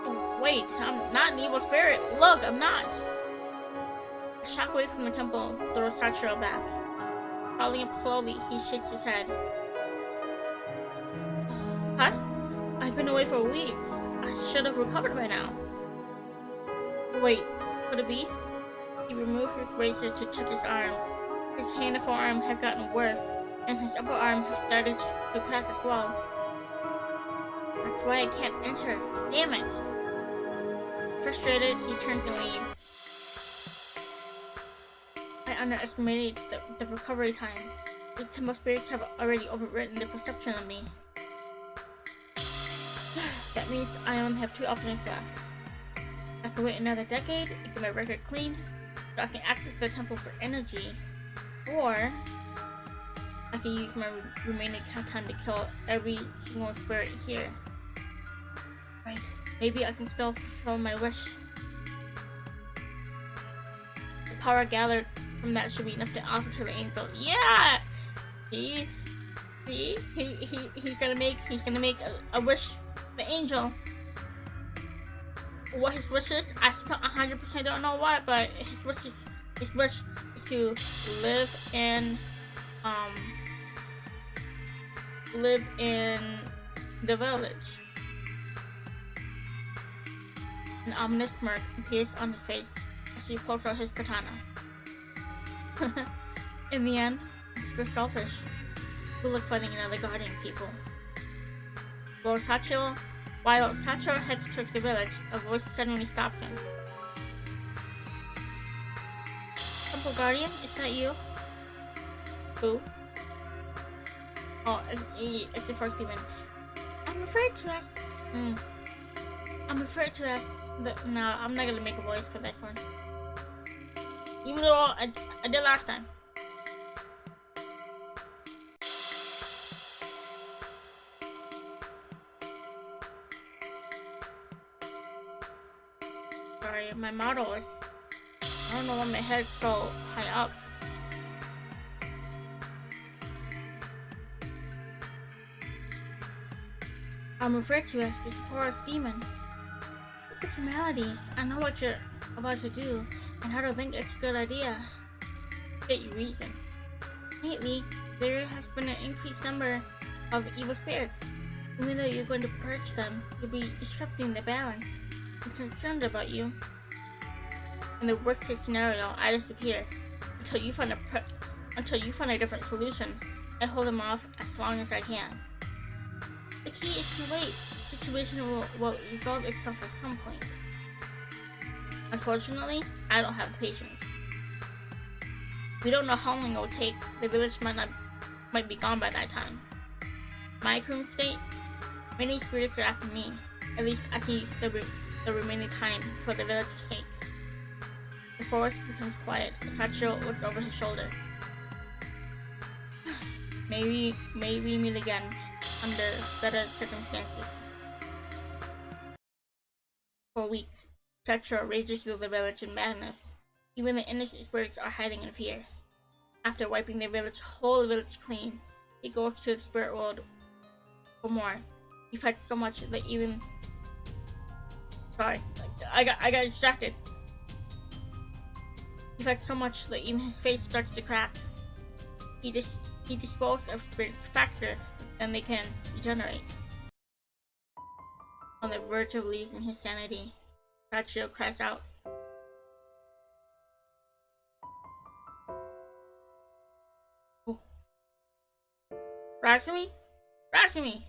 Oh, wait, I'm not an evil spirit. Look, I'm not. A shockwave from the temple throws Sachiro back. Crawling up slowly, he shakes his head. Huh? I've been away for weeks. I should have recovered by now. Wait, could it be? He removes his bracelet to check his arms. His hand and forearm have gotten worse, and his upper arm has started to crack as well. That's why I can't enter. Damn it! Frustrated, he turns and leaves. I underestimated the recovery time. The temple spirits have already overwritten their perception of me. That means I only have 2 options left. I can wait another decade and get my record cleaned, so I can access the temple for energy, or I can use my remaining time to kill every single spirit here. Right, maybe I can still fulfill my wish. The power gathered from that should be enough to offer to the angel. Yeah! He's gonna make a wish. The angel. what his wish is. I still 100% don't know what, but his wish is to live in um live in the village. An ominous smirk appears on his face as he pulls out his katana. In the end, it's still selfish. You look fighting another guardian people. While Sachiro heads towards the village, a voice suddenly stops him. Temple Guardian, is that you? Who? Oh, it's the first demon. I'm afraid to ask. I'm afraid to ask. No, I'm not gonna make a voice for this one. Even though I did last time. Sorry, my model is. I don't know why my head's so high up. I'm afraid to ask this forest demon. Look at formalities. I know what you're about to do, and I don't think it's a good idea. Get your reason. Lately, there has been an increased number of evil spirits. Even though you're going to purge them, you'll be disrupting the balance. I'm concerned about you. In the worst case scenario, I disappear until you find a different solution. I hold them off as long as I can. The key is to wait. The situation will resolve itself at some point. Unfortunately, I don't have patience. We don't know how long it will take. The village might be gone by that time. My current state, many spirits are after me. At least I can use the remaining time for the village's sake. The forest becomes quiet. Sachiro looks over his shoulder. Maybe we meet again under better circumstances. For weeks, Sachiro rages through the village in madness. Even the innocent spirits are hiding in fear. After wiping the whole village clean, he goes to the spirit world for more. He fights so much that even... Sorry, I got distracted. He fights so much that even his face starts to crack. He disposed of spirits faster than they can regenerate. On the verge of losing his sanity, Sachiro cries out. Oh. Rasumi? Rasumi!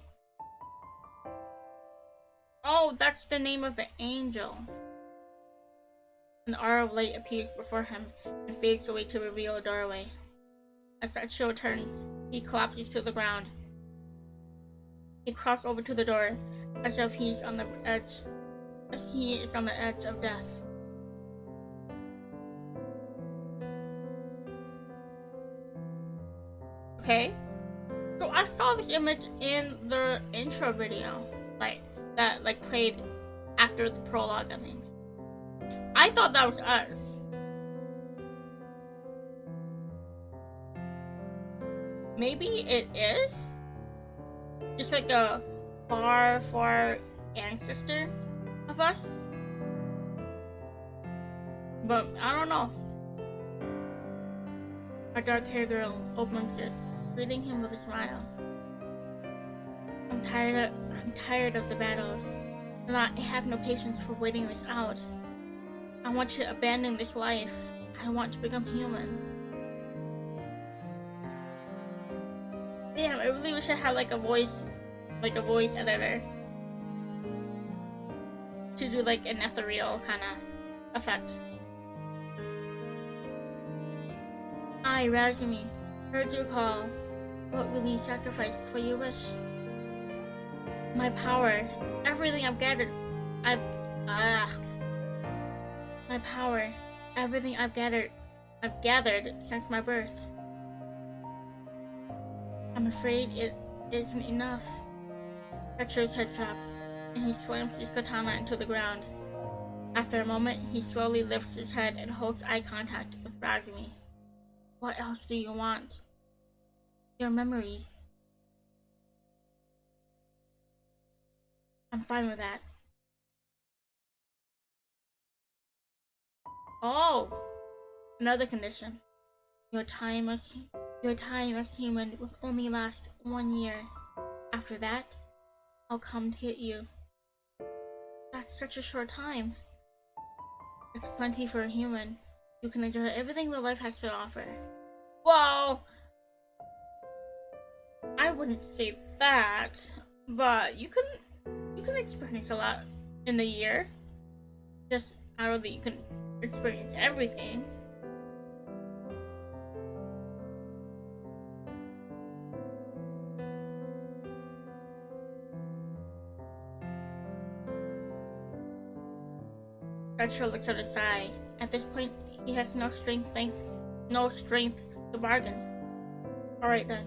Oh, that's the name of the angel. An aura of light appears before him and fades away to reveal a doorway. As Sachiro turns, he collapses to the ground. He crosses over to the door, as if he is on the edge of death. Okay, so I saw this image in the intro video, that played after the prologue, I think. I thought that was us. Maybe it is? Just like a far ancestor of us? But I don't know. A dark-haired girl opens it, greeting him with a smile. I'm tired of the battles, and I have no patience for waiting this out. I want to abandon this life. I want to become human. Damn, I really wish I had a voice editor to do an ethereal kind of effect. I, Razumi, heard your call. What will you sacrifice for your wish? My power, everything I've gathered. My power, everything I've gathered since my birth. I'm afraid it isn't enough. Sachiro's head drops, and he slams his katana into the ground. After a moment, he slowly lifts his head and holds eye contact with Razumi. What else do you want? Your memories. I'm fine with that. Oh, another condition. Your time as your time as human will only last 1 year. After that, I'll come to get you. That's such a short time. It's plenty for a human. You can enjoy everything that life has to offer. Well, I wouldn't say that, but you can experience a lot in a year. Just I don't think you can experience everything. Sachiro looks at his side. At this point, he has no strength to bargain. All right then.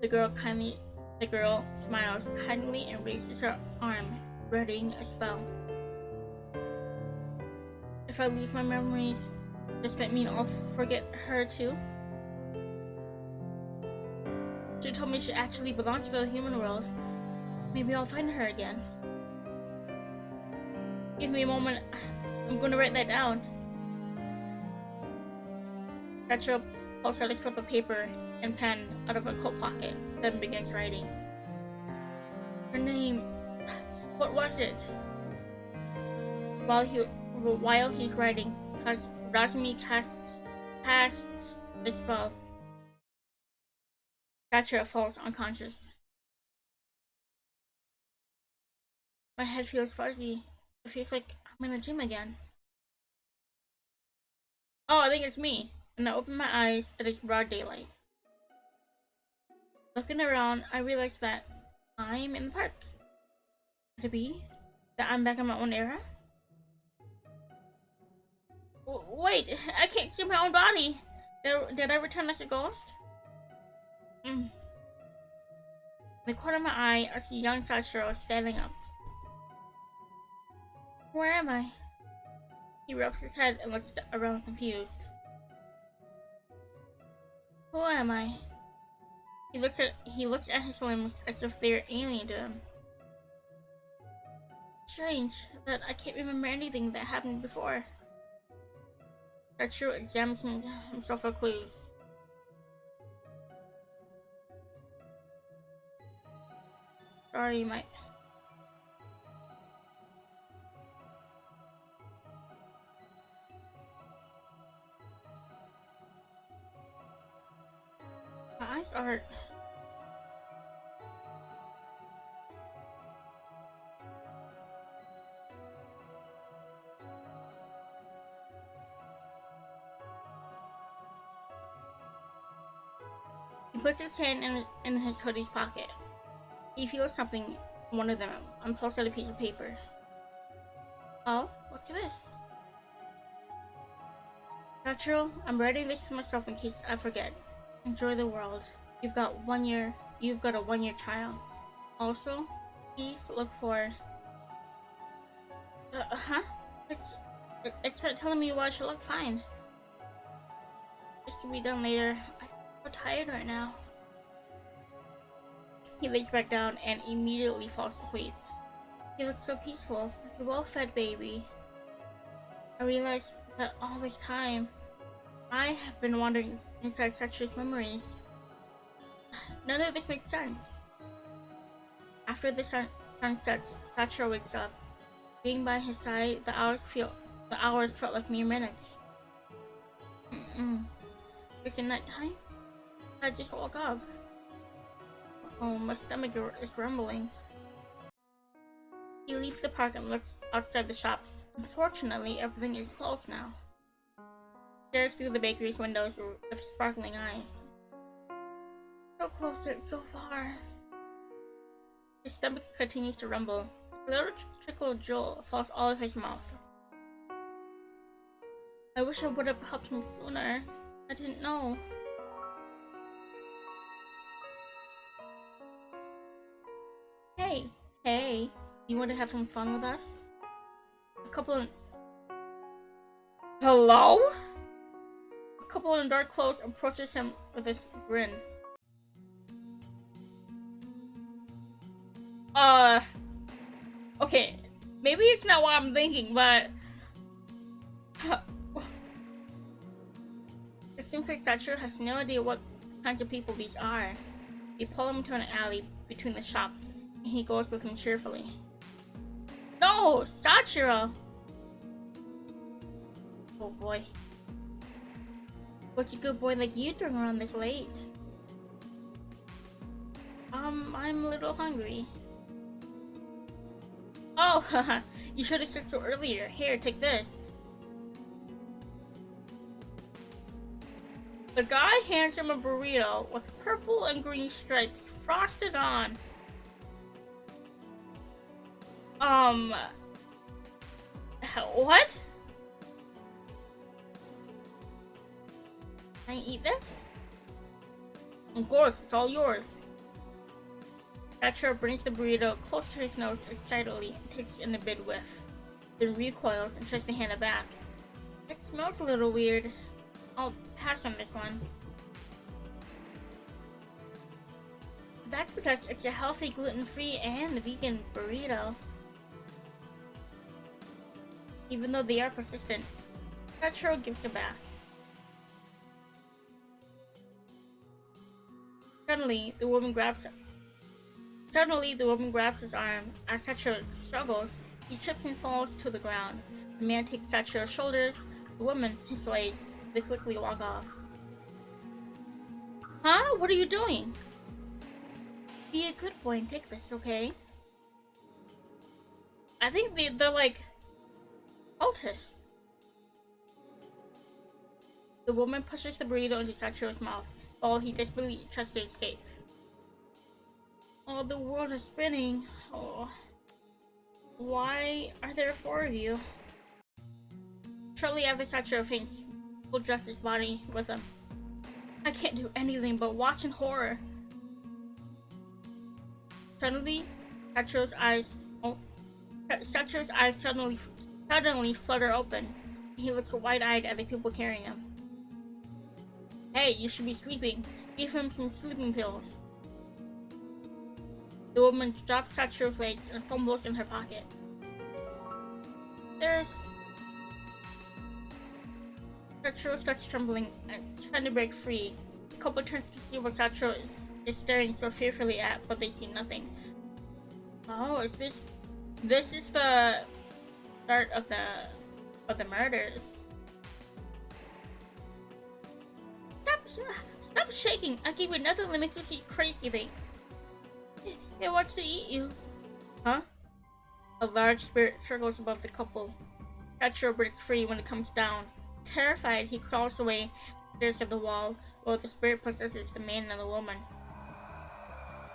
The girl smiles kindly and raises her arm, readying a spell. If I lose my memories, does that mean I'll forget her too? She told me she actually belongs to the human world. Maybe I'll find her again. Give me a moment. I'm gonna write that down. Sachiro pulls out a slip of paper and pen out of a coat pocket, then begins writing. Her name. What was it? While he's writing, Razumi casts the spell. Sachiro falls unconscious. My head feels fuzzy. It feels like I'm in the gym again. Oh, I think it's me. And I open my eyes. It is broad daylight. Looking around, I realize that I'm in the park. Could it be that I'm back in my own era? Wait, I can't see my own body. Did I return as a ghost? In the corner of my eye, I see young Sachiro standing up. Where am I? He rubs his head and looks around confused. Who am I? He looks at his limbs as if they're alien to him. Strange that I can't remember anything that happened before. Sachiro examines himself for clues. Sorry, my eyes are. He puts his hand in his hoodie's pocket. He feels something in one of them and pulls out a piece of paper. Oh, what's this? Sachiro, I'm writing this to myself in case I forget. Enjoy the world. You've got a 1 year trial. Also, please look for. Huh? It's telling me why I should look fine. This can be done later. I'm so tired right now. He lays back down and immediately falls asleep. He looks so peaceful, like a well-fed baby. I realize that all this time, I have been wandering inside Sachiro's memories. None of this makes sense. After the sun sets, Sachiro wakes up. Being by his side, the hours felt like mere minutes. Is it nighttime? I just woke up. Oh, my stomach is rumbling. He leaves the park and looks outside the shops. Unfortunately, everything is closed now. Stares through the bakery's windows with sparkling eyes. So close yet so far. His stomach continues to rumble. A little trickle of drool falls all of his mouth. I wish I would have helped him sooner. I didn't know. Hey, you want to have some fun with us? Hello? A couple in dark clothes approaches him with this grin. Okay, maybe it's not what I'm thinking, but It seems like Sachiro has no idea what kinds of people these are. They pull him to an alley between the shops, and he goes with them cheerfully. No! Sachiro! Oh boy. What's a good boy like you doing around this late? I'm a little hungry. Oh, haha, you should have said so earlier. Here, take this. The guy hands him a burrito with purple and green stripes frosted on. What? Can I eat this? Of course, it's all yours. Sachiro brings the burrito close to his nose excitedly and takes in a big whiff. Then recoils and tries to hand it back. It smells a little weird. I'll pass on this one. That's because it's a healthy, gluten-free, and vegan burrito. Even though they are persistent, Sachiro gives it back. Suddenly, the woman grabs his arm. As Sachiro struggles, he trips and falls to the ground. The man takes Sachiro's shoulders, the woman his legs. They quickly walk off. Huh? What are you doing? Be a good boy and take this, okay? I think they're like autists. The woman pushes the burrito into Sachiro's mouth while he desperately tries to escape. Oh, the world is spinning. Oh. Why are there 4 of you? Shortly after Sachiro faints, people dragged his body with him. I can't do anything but watch in horror. Suddenly, Sachiro's eyes suddenly flutter open. He looks wide-eyed at the people carrying him. Hey, you should be sleeping. Give him some sleeping pills. The woman drops Sachiro's legs and fumbles in her pocket. Sachiro starts trembling and trying to break free. The couple turns to see what Sachiro is staring so fearfully at, but they see nothing. Oh, this is the start of the murders. Stop shaking! I gave you nothing that makes you see crazy things. It wants to eat you. Huh? A large spirit circles above the couple. Sachiro breaks free when it comes down. Terrified, he crawls away the stairs of the wall while the spirit possesses the man and the woman.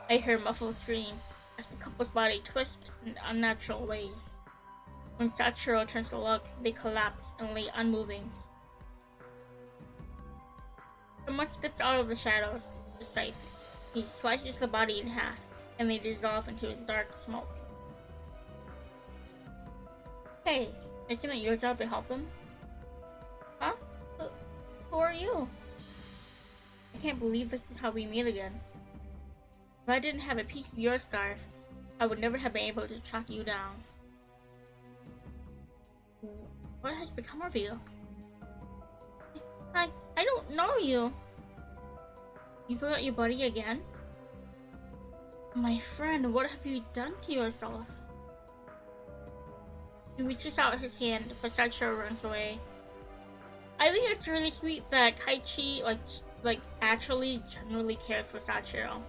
I hear muffled screams as the couple's body twists in unnatural ways. When Sachiro turns to look, they collapse and lay unmoving. Someone steps out of the shadows, the scythe. He slices the body in half, and they dissolve into his dark smoke. Hey, isn't it your job to help them? Huh? Who are you? I can't believe this is how we meet again. If I didn't have a piece of your scarf, I would never have been able to track you down. What has become of you? I don't know you. You forgot your body again? My friend, what have you done to yourself? He reaches out his hand, but Sachiro runs away. I think it's really sweet that Kaichi actually genuinely cares for Sachiro.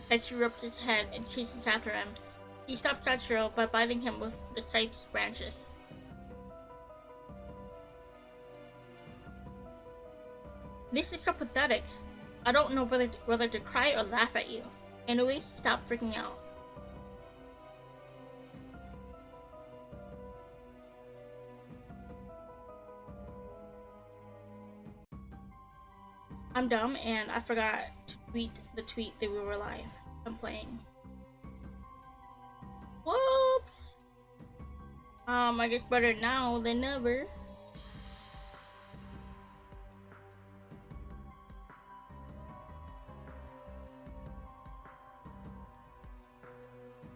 Kaichi rubs his head and chases after him. He stops Sachiro by biting him with the scythe's branches. This is so pathetic. I don't know whether to cry or laugh at you. Anyways, stop freaking out. I'm dumb and I forgot to tweet the tweet that we were live. I'm playing. Whoops! I guess better now than never.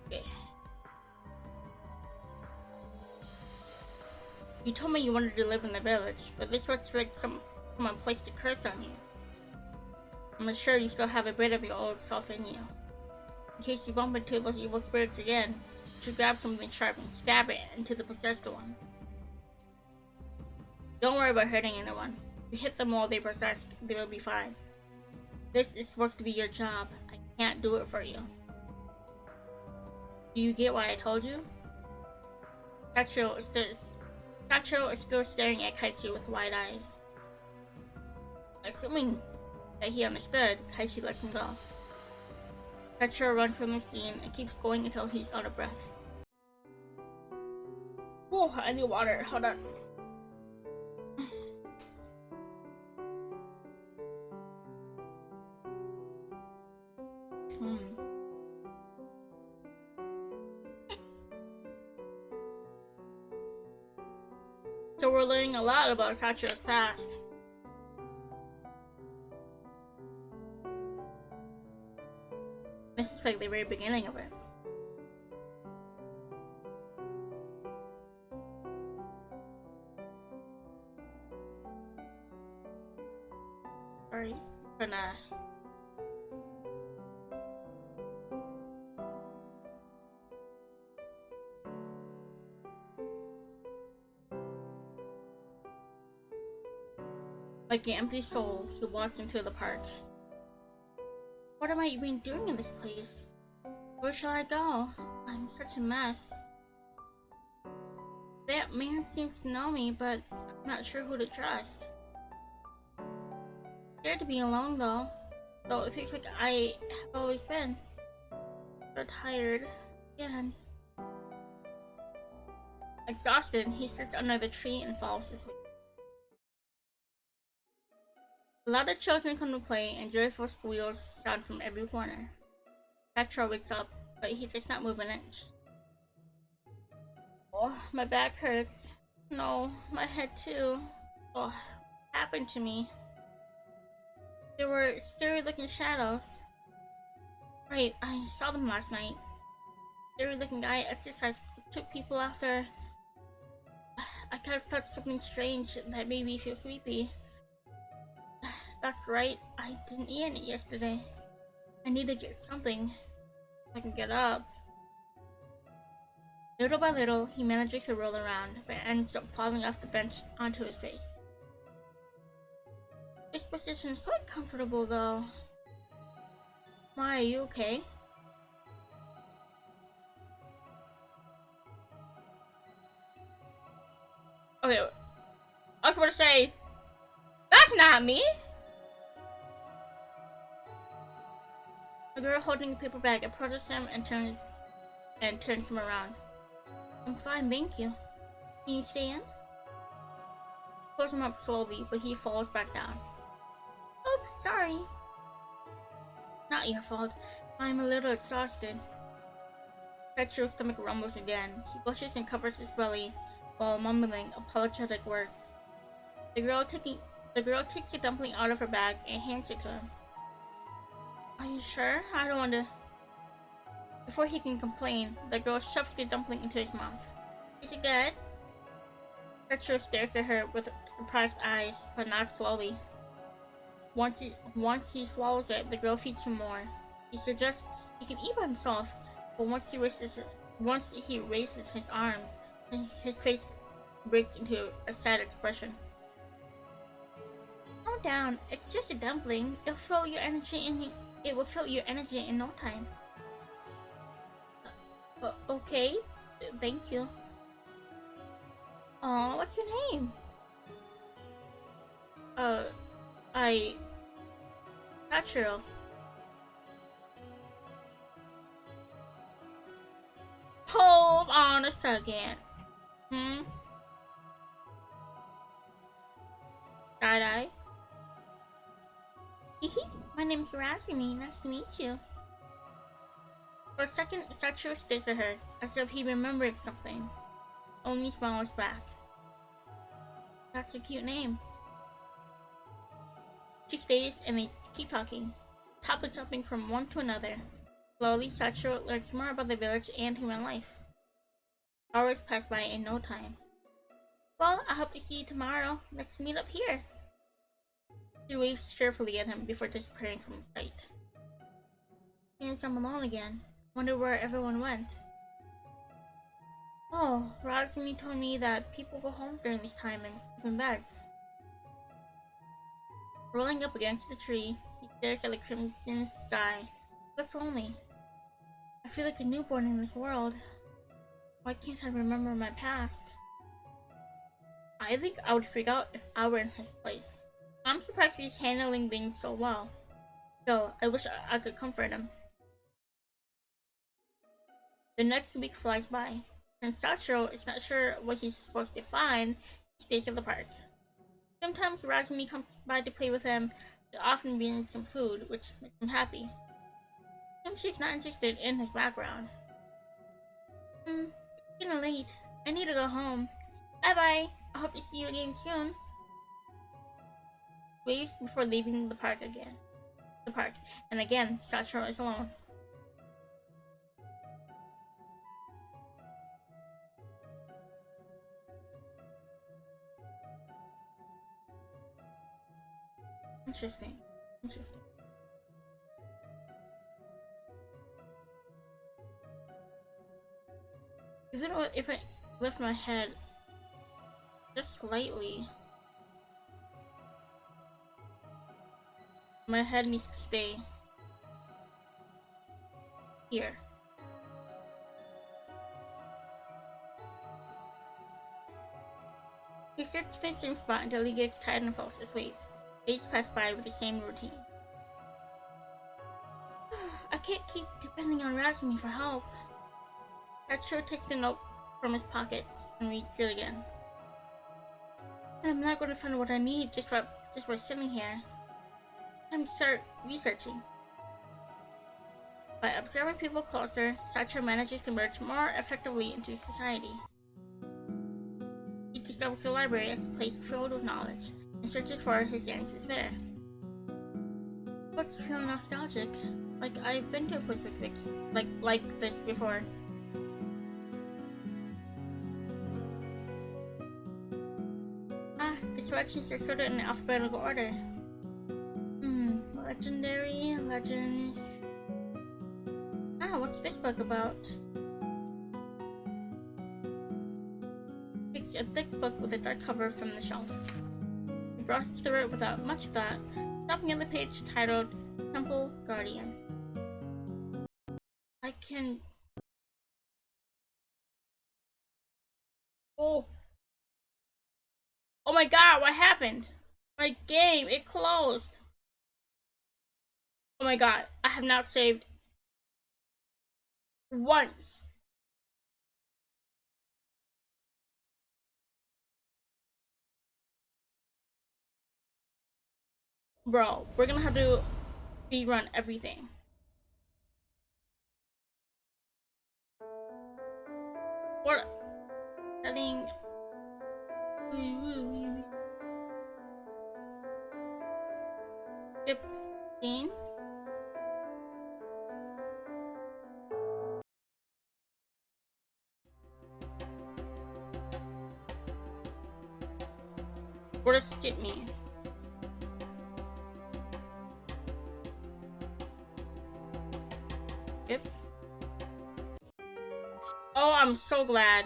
Okay. You told me you wanted to live in the village, but this looks like someone placed a curse on you. I'm sure you still have a bit of your old self in you. In case you bump into those evil spirits again, you should grab something sharp and stab it into the possessed one. Don't worry about hurting anyone. If you hit them while they're possessed, they will be fine. This is supposed to be your job. I can't do it for you. Do you get what I told you? Sachiro is still staring at Kaichi with wide eyes. Assuming that he understood, Kaichi lets him go. Sachiro runs from the scene and keeps going until he's out of breath. Oh, I need water. Hold on. So we're learning a lot about Sachiro's past. This is like the very beginning of it. Sorry, I'm gonna... Like an empty soul, he walks into the park. What am I even doing in this place? Where shall I go? I'm such a mess. That man seems to know me, but I'm not sure who to trust. Scared to be alone though. Though it feels like I have always been. So tired. Again. Exhausted, he sits under the tree and falls asleep. A lot of children come to play, and joyful squeals sound from every corner. Sachiro wakes up, but he does not move an inch. Oh, my back hurts. No, my head too. Oh, what happened to me? There were scary-looking shadows. Right, I saw them last night. Scary-looking guy exercised took people after. I kind of felt something strange that made me feel sleepy. That's right, I didn't eat any yesterday. I need to get something so I can get up. Little by little, he manages to roll around, but ends up falling off the bench onto his face. This position is quite comfortable though. Why, are you okay? Okay, I was about to say, that's not me! A girl holding a paper bag approaches him and turns him around. I'm fine, thank you. Can you stand? Pulls him up slowly, but he falls back down. Oops, sorry. Not your fault. I'm a little exhausted. Sachiro's stomach rumbles again. He blushes and covers his belly while mumbling apologetic words. The girl takes the dumpling out of her bag and hands it to him. Are you sure? I don't want to... Before he can complain, the girl shoves the dumpling into his mouth. Is it good? Sachiro stares at her with surprised eyes, but nods slowly. Once he swallows it, the girl feeds him more. He suggests he can eat by himself, but once he raises his arms, his face breaks into a sad expression. Calm down, it's just a dumpling. It will fill your energy in no time. Okay, thank you. Aw, what's your name? Sachiro. Hold on a second. Side-eye? My name's Ayrivynne. Nice to meet you. For a second, Sachiro stares at her, as if he remembered something. Only smiles back. That's a cute name. She stays and they keep talking, topic jumping from one to another. Slowly, Sachiro learns more about the village and human life. Hours pass by in no time. Well, I hope to see you tomorrow. Let's meet up here. She waves cheerfully at him before disappearing from sight. Seems I'm alone again. Wonder where everyone went. Oh, Rosmi told me that people go home during this time and sleep in beds. Rolling up against the tree, he stares at the crimson sky. He looks lonely. I feel like a newborn in this world. Why can't I remember my past? I think I would freak out if I were in his place. I'm surprised he's handling things so well. Still, I wish I could comfort him. The next week flies by. Since Sachiro is not sure what he's supposed to find, he stays at the park. Sometimes Razumi comes by to play with him, but often brings some food, which makes him happy. Sometimes she's not interested in his background. It's getting late. I need to go home. Bye-bye. I hope to see you again soon. Waves before leaving the park again. And again, Sachiro is alone. Interesting. Even if I lift my head just slightly, my head needs to stay here. He sits in the same spot until he gets tired and falls asleep. Days pass by with the same routine. I can't keep depending on Razumi for help. Sachiro takes the note from his pockets and reads it again. And I'm not going to find what I need just by sitting here. Time to start researching. By observing people closer, Sachiro manages to merge more effectively into society. He discovers the library as a place filled with knowledge and searches for his answers there. What's feeling nostalgic? Like I've been to a place like this before. The selections are sorted in alphabetical order. Legendary, legends. What's this book about? Takes a thick book with a dark cover from the shelf. He browses through it without much thought, stopping at the page titled Temple Guardian. I can... Oh my god, what happened? My game, it closed. Oh my god, I have not saved once. Bro, we're gonna have to rerun everything. What? Setting... 15? What does it mean? Yep. Oh, I'm so glad.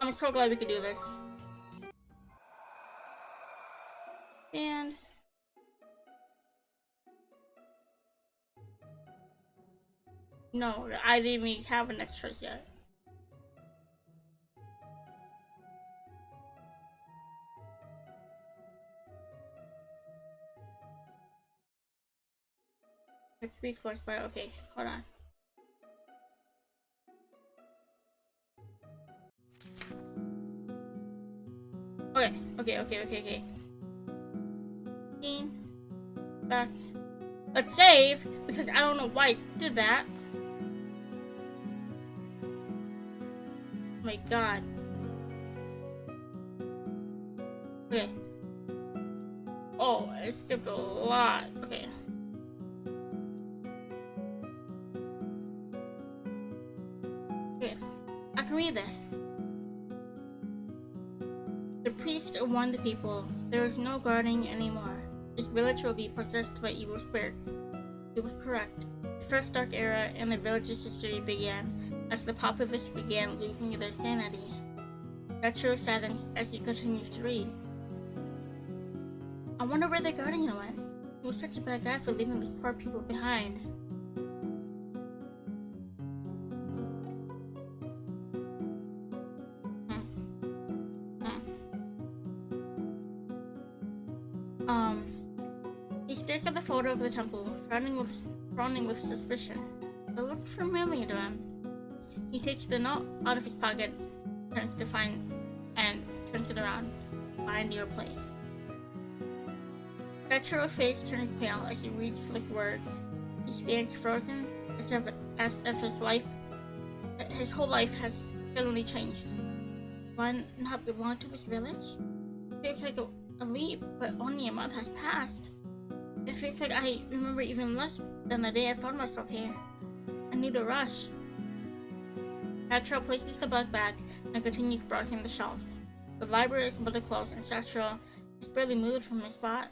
I'm so glad we could do this. And... no, I didn't even have an next choice yet. Let's be close by. Okay, hold on. Okay. Back. Let's save, because I don't know why I did that. Oh my god. Okay. Oh, I skipped a lot. Okay. can read this. The priest warned the people, there is no gardening anymore. This village will be possessed by evil spirits. He was correct. The first dark era in the village's history began as the populace began losing their sanity. Sachiro saddens as he continues to read. I wonder where the guardian went. He was such a bad guy for leaving these poor people behind. He stares at the photo of the temple, frowning with suspicion. It looks familiar to him. He takes the note out of his pocket, turns it around. Find your place. Sachiro's face turns pale as he reads the words. He stands frozen, as if his whole life has suddenly changed. Do I not belong to this village? It feels like a leap, but only a month has passed. It feels like I remember even less than the day I found myself here. I need a rush. Sachiro places the book back and continues browsing the shelves. The library is about to close and Sachiro has barely moved from his spot.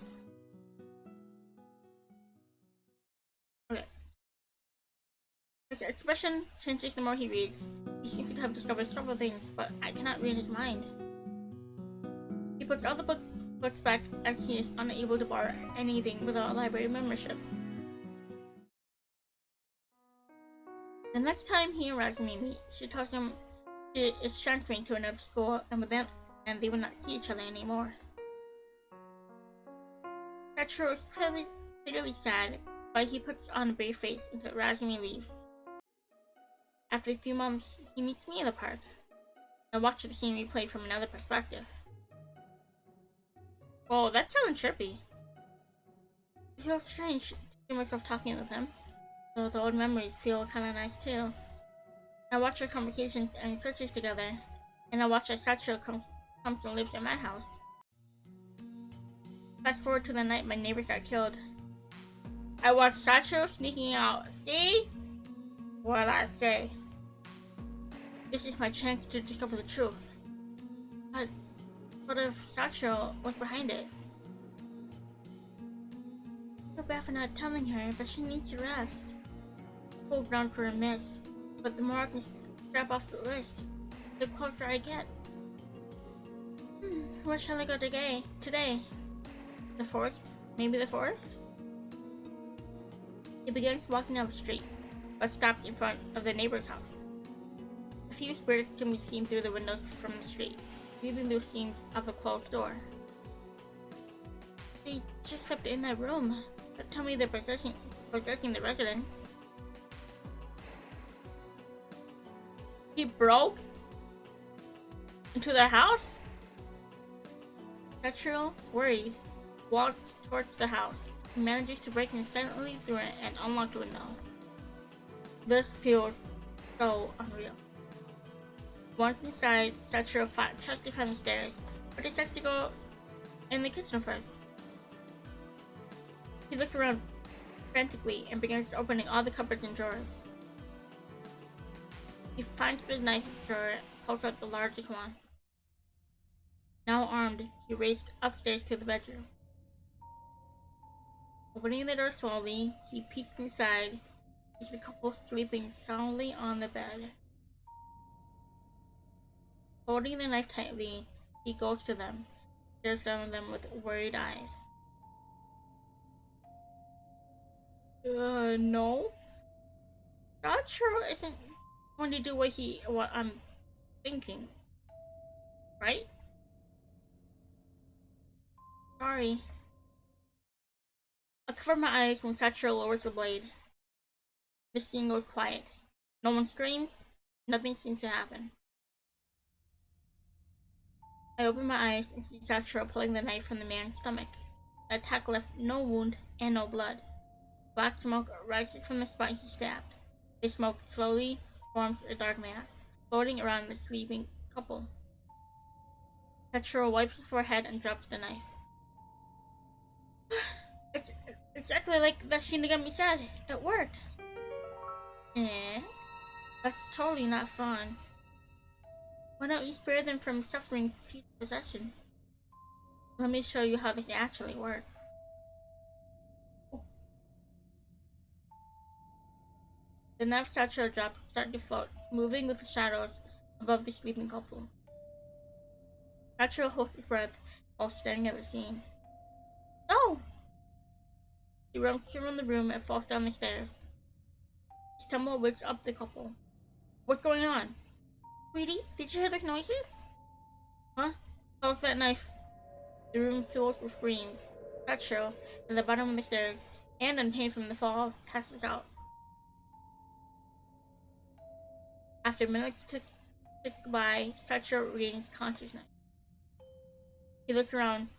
Okay. His expression changes the more he reads. He seems to have discovered several things, but I cannot read his mind. He puts all the books back as he is unable to borrow anything without a library membership. The next time he and Ayrivynne meet, she tells him she is transferring to another school and they will not see each other anymore. Sachiro is clearly sad, but he puts on a brave face until Ayrivynne leaves. After a few months, he meets me in the park. I watch the scene replay from another perspective. Whoa, that sounded trippy. It feels strange to see myself talking with him, though the old memories feel kinda nice too. I watch our conversations and searches together, and I watch as Sachiro comes and lives in my house. Fast forward to the night my neighbors got killed. I watch Sachiro sneaking out. See? What I say? This is my chance to discover the truth. But what if Sachiro was behind it? I feel bad for not telling her, but she needs to rest. Full ground for a miss, but the more I can scrap off the list, the closer I get. Where shall I go today? The forest? Maybe the forest? He begins walking down the street, but stops in front of the neighbor's house. A few spirits can be seen through the windows from the street, leaving those scenes of a closed door. They just slept in that room, but tell me they're possessing the residence. He broke into their house? Sachiro, worried, walks towards the house. He manages to break in silently through an unlocked window. This feels so unreal. Once inside, Sachiro tries to find the stairs, but decides to go in the kitchen first. He looks around frantically and begins opening all the cupboards and drawers. He finds the knife drawer and pulls out the largest one. Now armed, he raced upstairs to the bedroom. Opening the door slowly, he peeks inside. He sees the couple sleeping soundly on the bed. Holding the knife tightly, he goes to them, stares down at them with worried eyes. No? Sachiro isn't going to do what I'm thinking, right? Sorry. I cover my eyes when Sachiro lowers the blade. The scene goes quiet. No one screams. Nothing seems to happen. I open my eyes and see Sachiro pulling the knife from the man's stomach. The attack left no wound and no blood. Black smoke rises from the spot he stabbed. The smoke slowly forms a dark mass, floating around the sleeping couple. Sachiro wipes his forehead and drops the knife. It's exactly like that Shinigami said. It worked. That's totally not fun. Why don't you spare them from suffering future possession? Let me show you how this actually works. The knife Sachiro drops start to float, moving with the shadows above the sleeping couple. Sachiro holds his breath while staring at the scene. No! He runs around the room and falls down the stairs. His tumble wakes up the couple. What's going on? Sweetie, did you hear those noises? Huh? How's that knife? The room fills with screams. Sachiro, at the bottom of the stairs, and in pain from the fall, passes out. After minutes tick by, Sachiro regains consciousness. He looks around,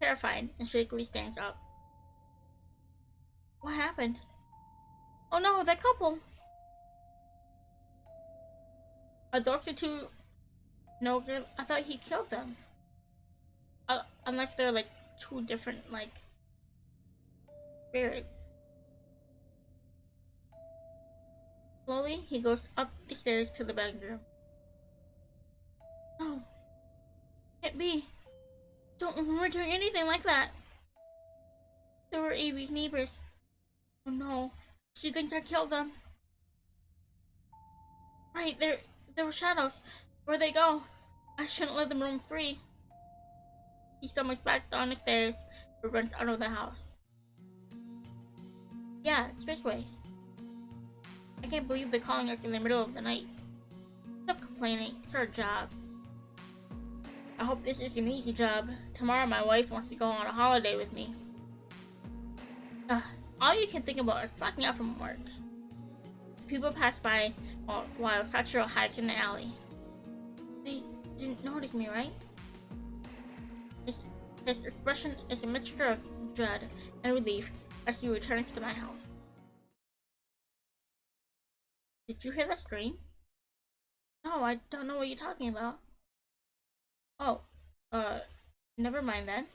terrified, and shakily stands up. What happened? Oh no, that couple! Are those the two? No, I thought he killed them. Unless they're like two different, like, spirits. Slowly, he goes up the stairs to the bedroom. No. Can't be. Don't remember doing anything like that. They were Ayrivynne's neighbors. Oh no. She thinks I killed them. Right, there were shadows. Where'd they go? I shouldn't let them roam free. He stumbles back down the stairs but runs out of the house. Yeah, it's this way. I can't believe they're calling us in the middle of the night. Stop complaining. It's our job. I hope this is an easy job. Tomorrow my wife wants to go on a holiday with me. All you can think about is slacking out from work. People pass by while Sachiro hides in the alley. They didn't notice me, right? His expression is a mixture of dread and relief as he returns to my house. Did you hear that scream? No, I don't know what you're talking about. Oh, never mind then.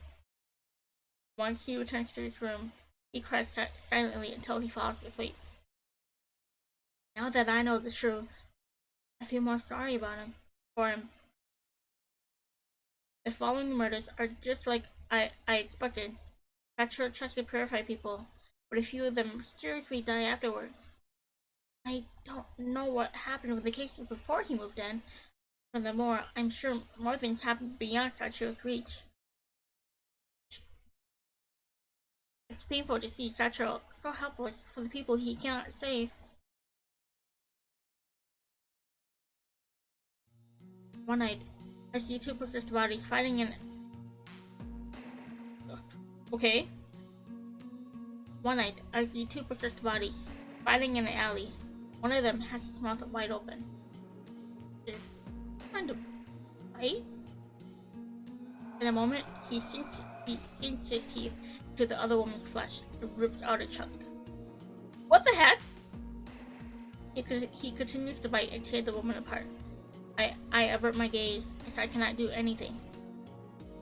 Once he returns to his room, he cries silently until he falls asleep. Now that I know the truth, I feel more sorry for him. The following murders are just like I expected. Sachiro tries to purify people, but a few of them mysteriously die afterwards. I don't know what happened with the cases before he moved in. Furthermore, I'm sure more things happened beyond Sachiro's reach. It's painful to see Sachiro so helpless for the people he cannot save. One night, I see two possessed bodies fighting in... Okay. One night, I see two possessed bodies fighting in an alley. One of them has his mouth wide open. Is trying to fight? In a moment, he sinks his teeth to the other woman's flesh and rips out a chunk. What the heck? He continues to bite and tear the woman apart. I avert my gaze as I cannot do anything.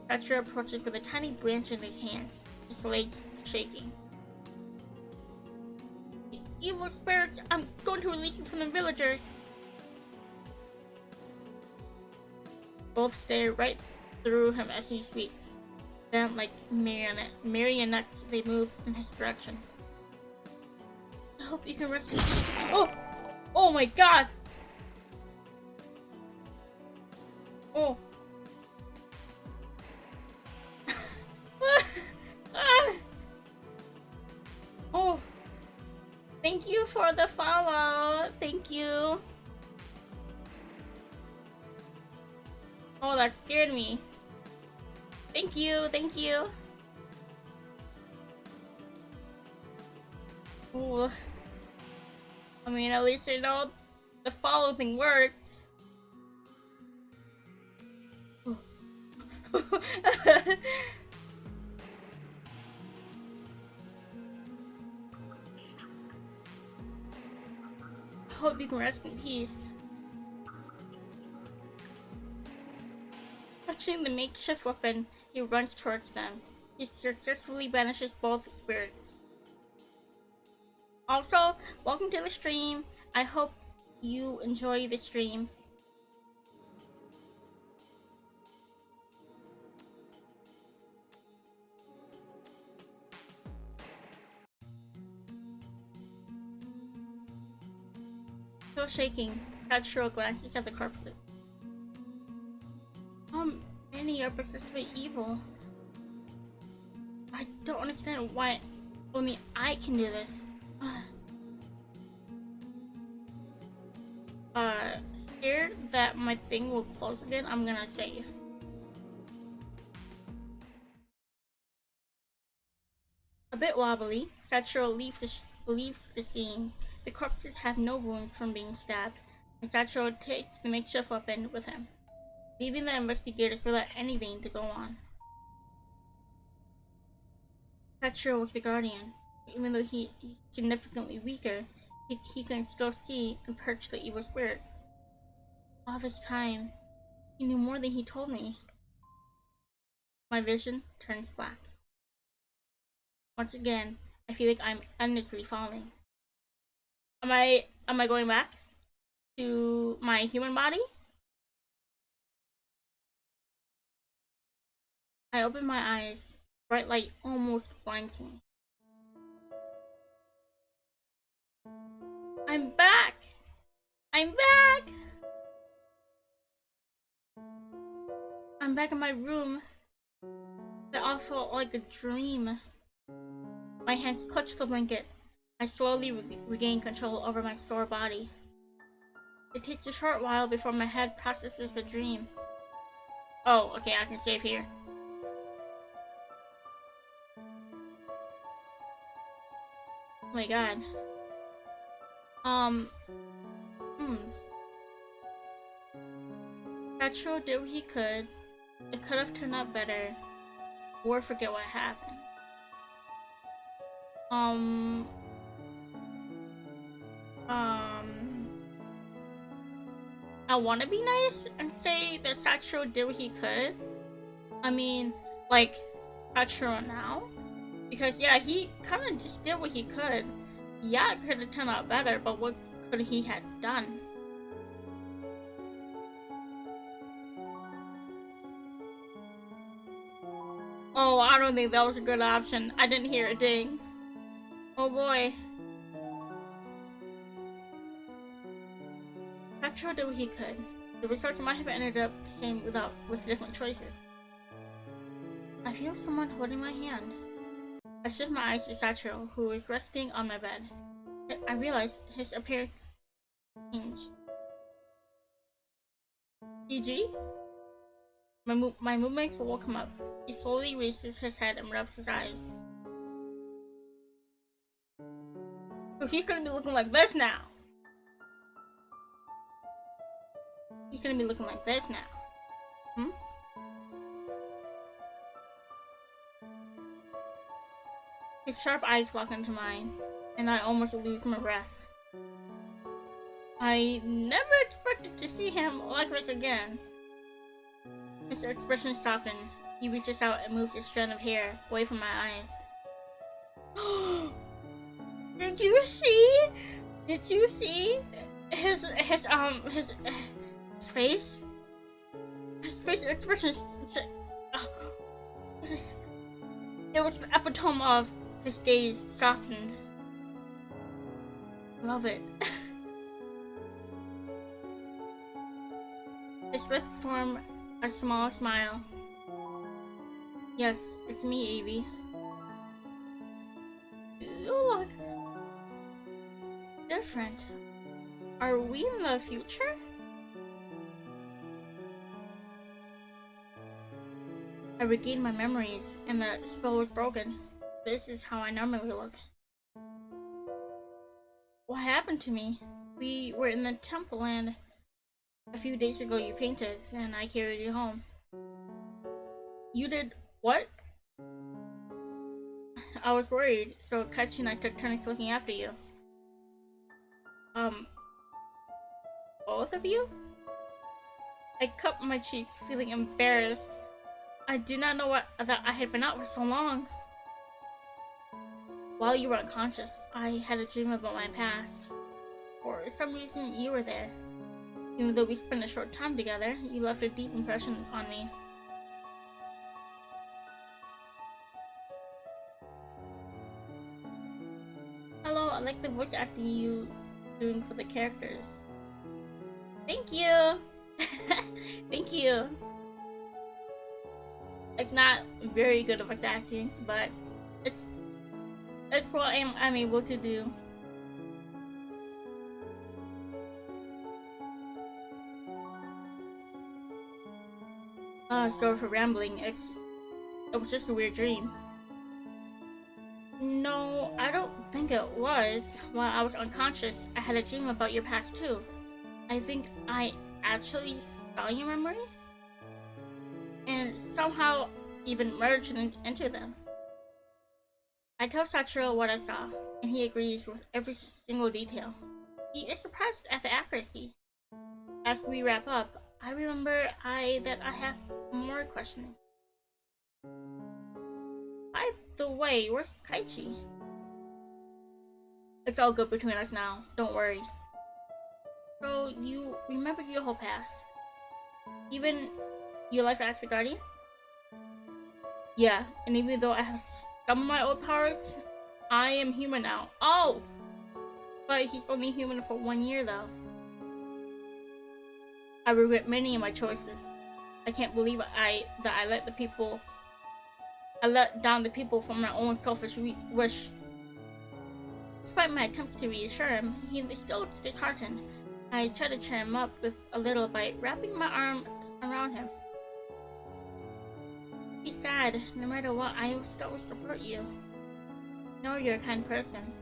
Sachiro approaches with a tiny branch in his hands, his legs shaking. Evil spirits, I'm going to release you from the villagers. Both stare right through him as he speaks. Then, like marionettes, they move in his direction. I hope you can rescue me. Oh! Oh my god! Oh. Oh. Thank you for the follow. Thank you. Oh, that scared me. Thank you. Thank you. Oh. I mean, at least I know the follow thing works. I hope you can rest in peace. Touching the makeshift weapon, he runs towards them. He successfully banishes both spirits. Also, welcome to the stream. I hope you enjoy the stream. Still shaking, Sachiro glances at the corpses. How many are persistently evil? I don't understand why only I can do this. Scared that my thing will close again, I'm gonna save. A bit wobbly, Sachiro leaves the scene. The corpses have no wounds from being stabbed, and Sachiro takes the makeshift weapon with him, leaving the investigators without anything to go on. Sachiro was the guardian. Even though he's significantly weaker, he can still see and purge the evil spirits. All this time, he knew more than he told me. My vision turns black. Once again, I feel like I'm endlessly falling. Am I going back to my human body? I open my eyes. Bright light almost blinds me. I'm back! I'm back! I'm back in my room. That all felt like a dream. My hands clutch the blanket. I slowly regain control over my sore body. It takes a short while before my head processes the dream. Oh, okay, I can save here. Oh my god. Sachiro did what he could. It could have turned out better. Or forget what happened. I want to be nice and say that Sachiro did what he could. I mean, like, Sachiro now? Because, yeah, he kind of just did what he could. Yeah, it could have turned out better, but what could he have done? Oh, I don't think that was a good option. I didn't hear a ding. Oh boy. Sachiro did what he could. The results might have ended up the same with different choices. I feel someone holding my hand. I shift my eyes to Sachiro, who is resting on my bed. I realize his appearance changed. CG? My movements woke him up. He slowly raises his head and rubs his eyes. So he's gonna be looking like this now. He's gonna be looking like this now. His sharp eyes lock into mine, and I almost lose my breath. I never expected to see him like this again. His expression softens. He reaches out and moves a strand of hair away from my eyes. Did you see? Did you see his face? His face expression. It was the epitome of his gaze softened. Love it. His lips form a small smile. Yes, it's me, Evie. You look different. Are we in the future? I regained my memories, and the spell was broken. This is how I normally look. What happened to me? We were in the temple, and a few days ago you fainted, and I carried you home. You did what? I was worried, so Kachi and I took turns looking after you. Both of you? I cupped my cheeks, feeling embarrassed. I did not know that I had been out for so long. While you were unconscious, I had a dream about my past. For some reason, you were there. Even though we spent a short time together, you left a deep impression on me. Hello, I like the voice acting you doing for the characters. Thank you. Thank you. It's not very good of us acting, but it's what I'm able to do. Sorry for rambling. It was just a weird dream. No, I don't think it was. While I was unconscious, I had a dream about your past too. I think I actually saw your memories, and somehow even merged into them. I tell Sachiro what I saw, and he agrees with every single detail. He is surprised at the accuracy. As we wrap up, I remember that I have more questions. By the way, where's Kaichi? It's all good between us now, don't worry. So, you remember your whole past? Even your life as the Guardian? Yeah, and even though I have some of my old powers, I am human now. Oh! But he's only human for 1 year though. I regret many of my choices. I can't believe that I let down the people for my own selfish wish. Despite my attempts to reassure him, he is still disheartened. I try to cheer him up with a little by wrapping my arms around him. Be sad, no matter what, I will still support you. Know you're a kind person.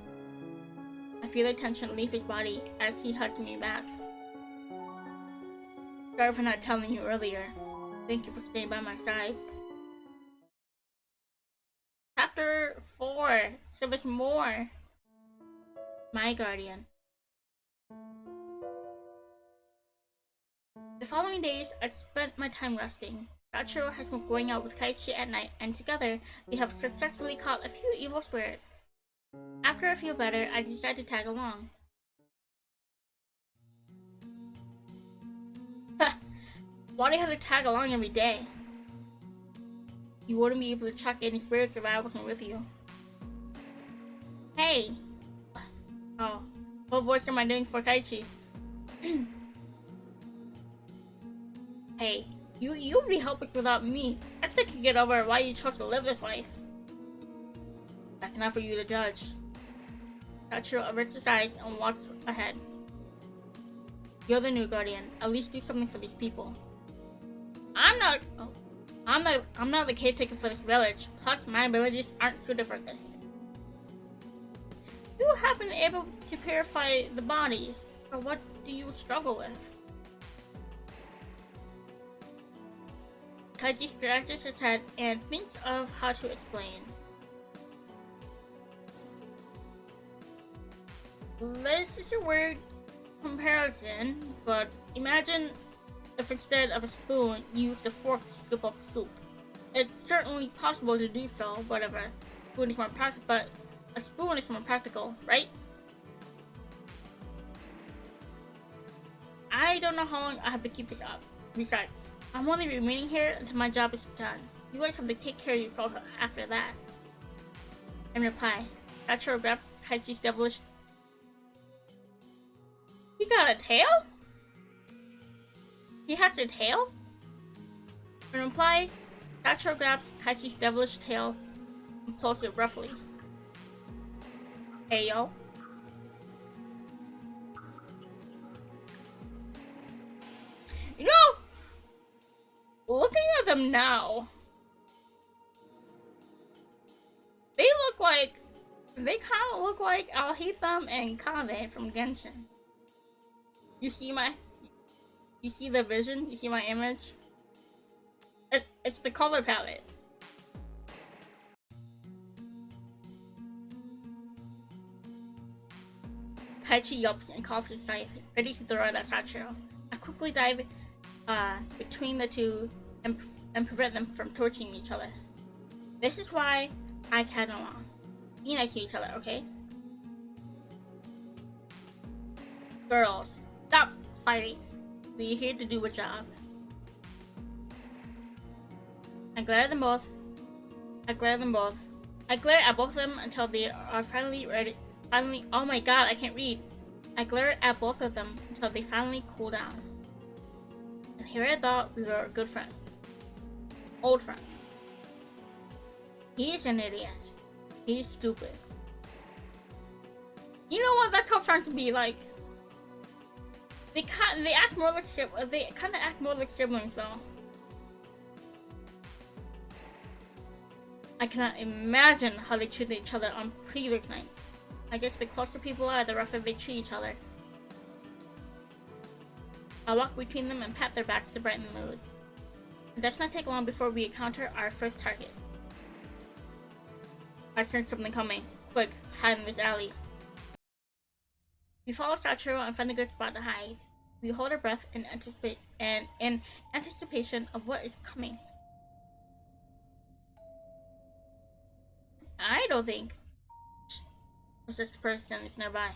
I feel the tension leave his body as he hugs me back. Sorry for not telling you earlier. Thank you for staying by my side. Chapter 4. So there's more. My Guardian. The following days, I spent my time resting. Sachiro has been going out with Kaichi at night, and together, they have successfully caught a few evil spirits. After I feel better, I decide to tag along. Why do you have to tag along every day? You wouldn't be able to track any spirits if I wasn't with you. Hey! Oh, what voice am I doing for Kaichi? Hey, you'd be helpless without me. I still can get over why you chose to live this life. That's not for you to judge. Sachiro averts his eyes and walks ahead. You're the new Guardian. At least do something for these people. I'm not the caretaker for this village. Plus, my abilities aren't suited for this. You have been able to purify the bodies, so what do you struggle with? Kaichi scratches his head and thinks of how to explain. This is a weird comparison, but imagine if instead of a spoon, you used a fork to scoop up soup. It's certainly possible to do so, but a spoon is more practical, right? I don't know how long I have to keep this up. Besides, I'm only remaining here until my job is done. You guys have to take care of yourself after that. In reply, Sachiro grabs Kaichi's devilish... He got a tail? He has a tail? In reply, Sachiro grabs Kaichi's devilish tail and pulls it roughly. Hey yo. You know, looking at them now, they kind of look like Alhaitham and Kave from Genshin. You see the vision? You see my image? It's the color palette. Kaichi yelps and coughs his knife, ready to throw it at Sachiro. I quickly dive between the two and prevent them from torching each other. This is why I tag along. Be nice to each other, okay? Girls, stop fighting. We're here to do a job. I glare at them both. I glare at both of them until they are finally ready. Oh my god, I can't read. I glare at both of them until they finally cool down. And here I thought we were good friends. Old friends. He's an idiot. He's stupid. You know what? That's how friends would be like. They kind of act more like siblings though. I cannot imagine how they treated each other on previous nights. I guess the closer people are, the rougher they treat each other. I walk between them and pat their backs to brighten the mood. It does not take long before we encounter our first target. I sense something coming. Quick, hide in this alley. We follow Sachiro and find a good spot to hide. We hold our breath in anticipation of what is coming. I don't think this person is nearby.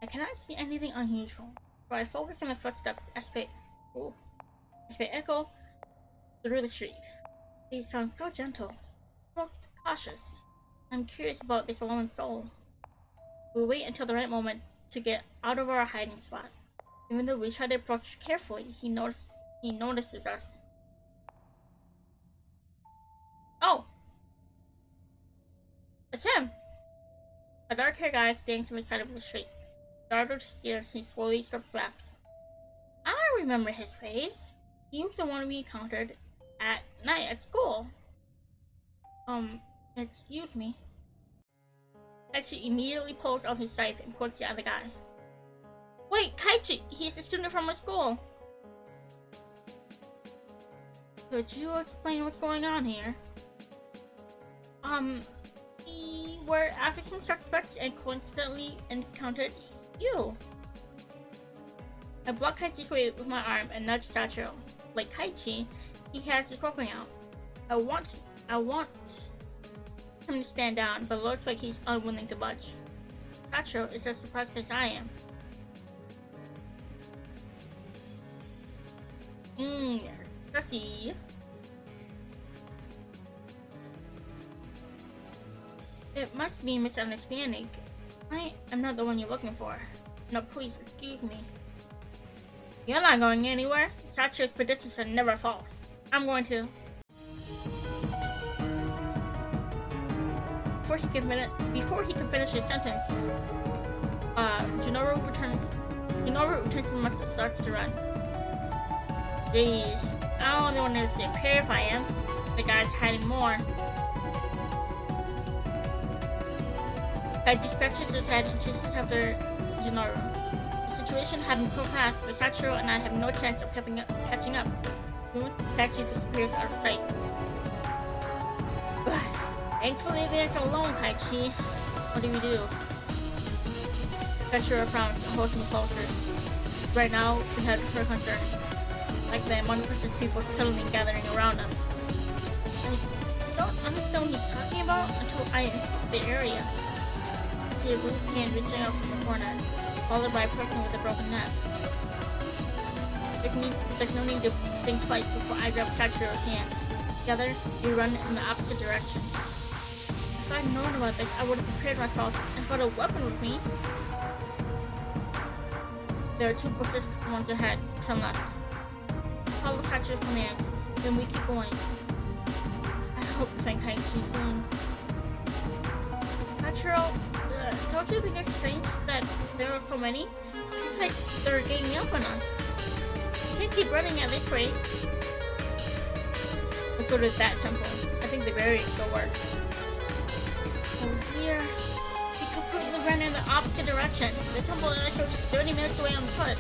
I cannot see anything unusual, so I focus on the footsteps as they echo through the street. They sound so gentle, almost cautious. I'm curious about this lone soul. We wait until the right moment to get out of our hiding spot. Even though we try to approach carefully, he notices us. Oh! It's him! A dark-haired guy stands on the side of the street. Startled to see us, he slowly steps back. I remember his face. He's the one we encountered at night at school. Excuse me. Kaichi immediately pulls out his knife and points it at the guy. Wait, Kaichi! He's a student from our school! Could you explain what's going on here? We were after some suspects and coincidentally encountered you. I block Kaichi's way with my arm and nudge Sachiro. Like Kaichi, he has his weapon out. I want him to stand down, but it looks like he's unwilling to budge. Sachiro is as surprised as I am. Yes, sussy. It must be a misunderstanding. I am not the one you're looking for. No, please, excuse me. You're not going anywhere. Sachiro's predictions are never false. I'm going to. Before he can finish his sentence, Minoru returns to the mess and starts to run. Jeez, I only want to say prayer if I am. The guy's hiding more. Kaiji scratches his head and chases after Minoru. The situation happened so fast that Sachiro and I have no chance of catching up. Soon, Kaichi disappears out of sight. Thankfully, they're so alone, Kaichi. What do we do? Sachiro frowns and holds me closer. Right now, we have different concerns. Like the monstrous people suddenly gathering around us. I don't understand what he's talking about until I inspect the area. I see a bruised hand reaching out from the corner, followed by a person with a broken neck. There's no need to think twice before I grab Sachiro's hand. Together, we run in the opposite direction. If I'd known about this, I would have prepared myself and brought a weapon with me. There are two persistent ones ahead. Turn left. Follow Sachiro's command, then we keep going. I hope to find Kaichi soon. Sachiro, don't you think it's strange that there are so many? It's like they're ganging up on us. We can't keep running at this rate. Let's go to that temple. I think the barrier still works. Oh dear. We completely ran in the opposite direction. The temple is just 30 minutes away on foot.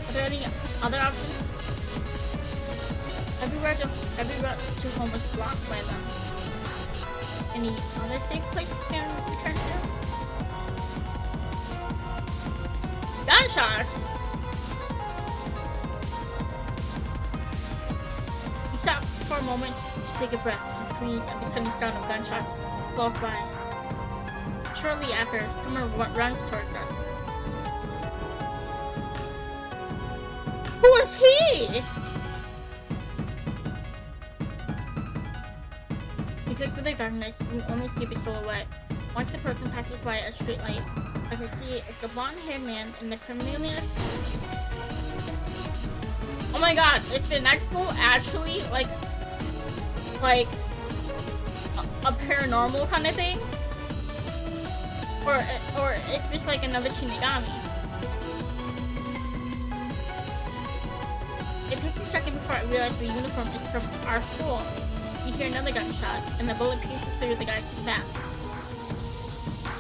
Are there any other options? Every route to home was blocked by them. Any other safe place we can return to? Gunshots! We stop for a moment to take a breath and freeze at the sudden sound of gunshots close by. Shortly after, someone runs towards us. Who is he? Because of the darkness, we only see the silhouette. Once the person passes by a streetlight, I can see it's a blonde-haired man in the criminalist. Oh my god, is the next goal actually like a paranormal kind of thing? Or it's just like another Shinigami? It takes a second before I realize the uniform is from our school. You hear another gunshot, and the bullet pierces through the guy's back.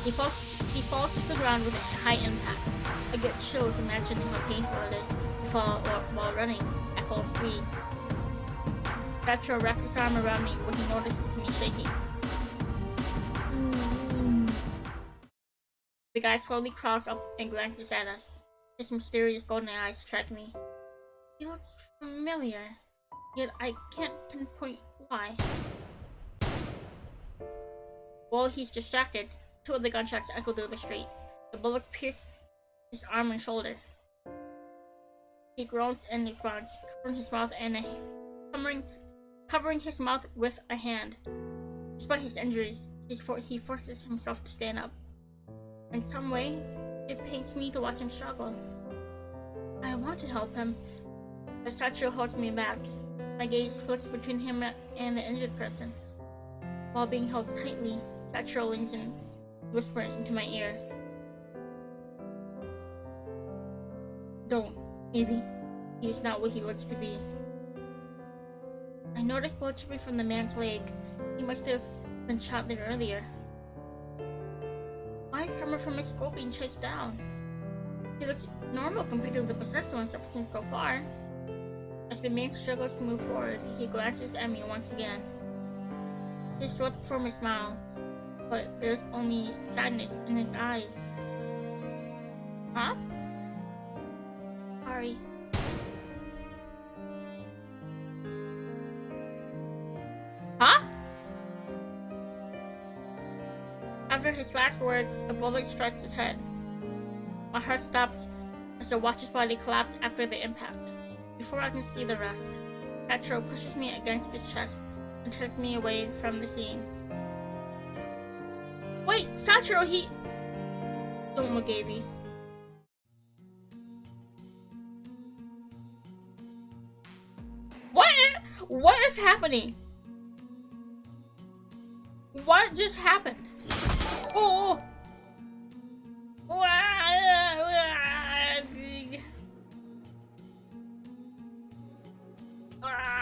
He falls to the ground with a high impact. I get chills imagining how painful it is to fall while running at full speed. Sachiro wraps his arm around me when he notices me shaking. The guy slowly crawls up and glances at us. His mysterious golden eyes strike me. He looks familiar, yet I can't pinpoint why. While he's distracted, two of the gunshots echo through the street. The bullets pierce his arm and shoulder. He groans in response, covering his mouth with a hand. Despite his injuries, he forces himself to stand up. In some way, it pains me to watch him struggle. I want to help him, but Sachiro holds me back. My gaze flicks between him and the injured person. While being held tightly, Sachiro leans in, whispering into my ear. Don't, maybe. He's not what he looks to be. I noticed blood dripping from the man's leg. He must have been shot there earlier. Why is someone from his school being chased down? He looks normal compared to the possessed ones I've seen so far. As the man struggles to move forward, he glances at me once again. His lips form a smile, but there's only sadness in his eyes. Huh? Sorry. Huh? After his last words, a bullet strikes his head. My heart stops as I watch his body collapse after the impact. Before I can see the rest, Sachiro pushes me against his chest and turns me away from the scene. Wait, Sachiro, he... Don't look, Avi. What is happening? What just happened? Oh!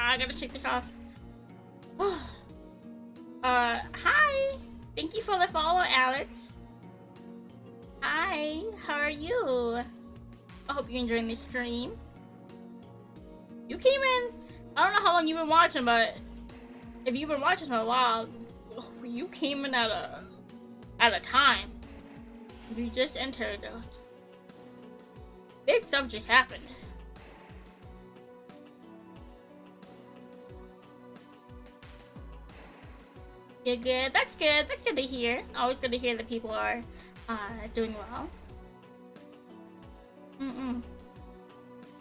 I gotta shake this off. Hi! Thank you for the follow, Alex. Hi, how are you? I hope you're enjoying the stream. You came in. I don't know how long you've been watching, but if you've been watching for a while, you came in at a time. You just entered. Big stuff just happened. You're good. That's good. That's good to hear. Always good to hear that people are doing well.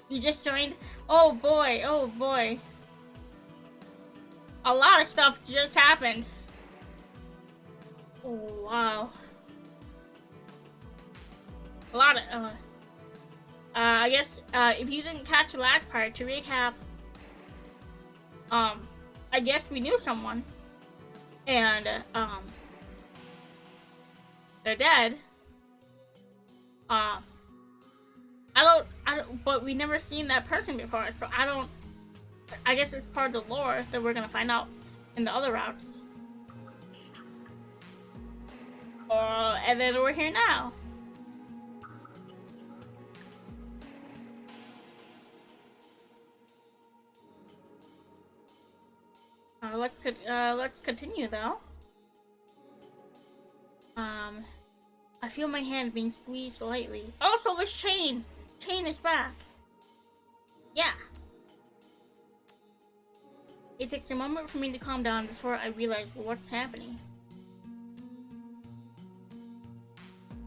You just joined? Oh boy, oh boy. A lot of stuff just happened. Oh wow. A lot of I guess if you didn't catch the last part, to recap, I guess we knew someone and they're dead. I don't, but we never seen that person before, so I guess it's part of the lore that we're gonna find out in the other routes. And then we're here now. Let's continue though. I feel my hand being squeezed lightly. Also, this chain is back. Yeah. It takes a moment for me to calm down before I realize what's happening.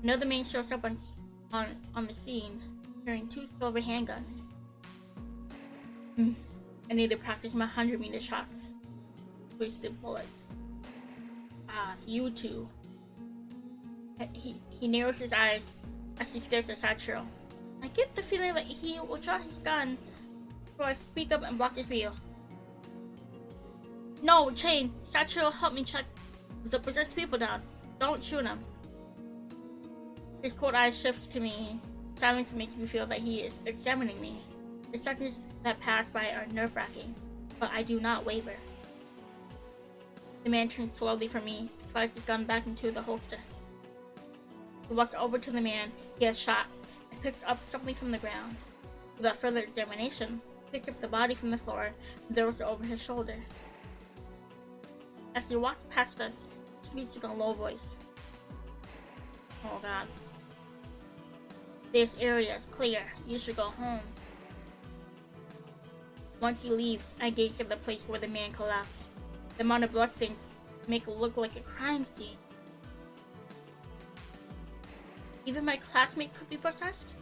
Another man shows up on the scene, carrying 2 silver handguns. I need to practice my 100-meter shots. Wasted bullets. You two. He narrows his eyes as he stares at Sachiro. I get the feeling that he will draw his gun So I speak up and block his view. No, Chain! Sachiro, help me check the possessed people down. Don't shoot him. His cold eyes shifts to me. Silence makes me feel that he is examining me. The seconds that pass by are nerve-wracking, but I do not waver. The man turns slowly from me, slides his gun back into the holster. He walks over to the man he has shot and picks up something from the ground. Without further examination, he picks up the body from the floor and throws it over his shoulder. As he walks past us, he speaks in a low voice. Oh god. This area is clear. You should go home. Once he leaves, I gaze at the place where the man collapsed. The amount of bloodstains make it look like a crime scene. Even my classmate could be possessed?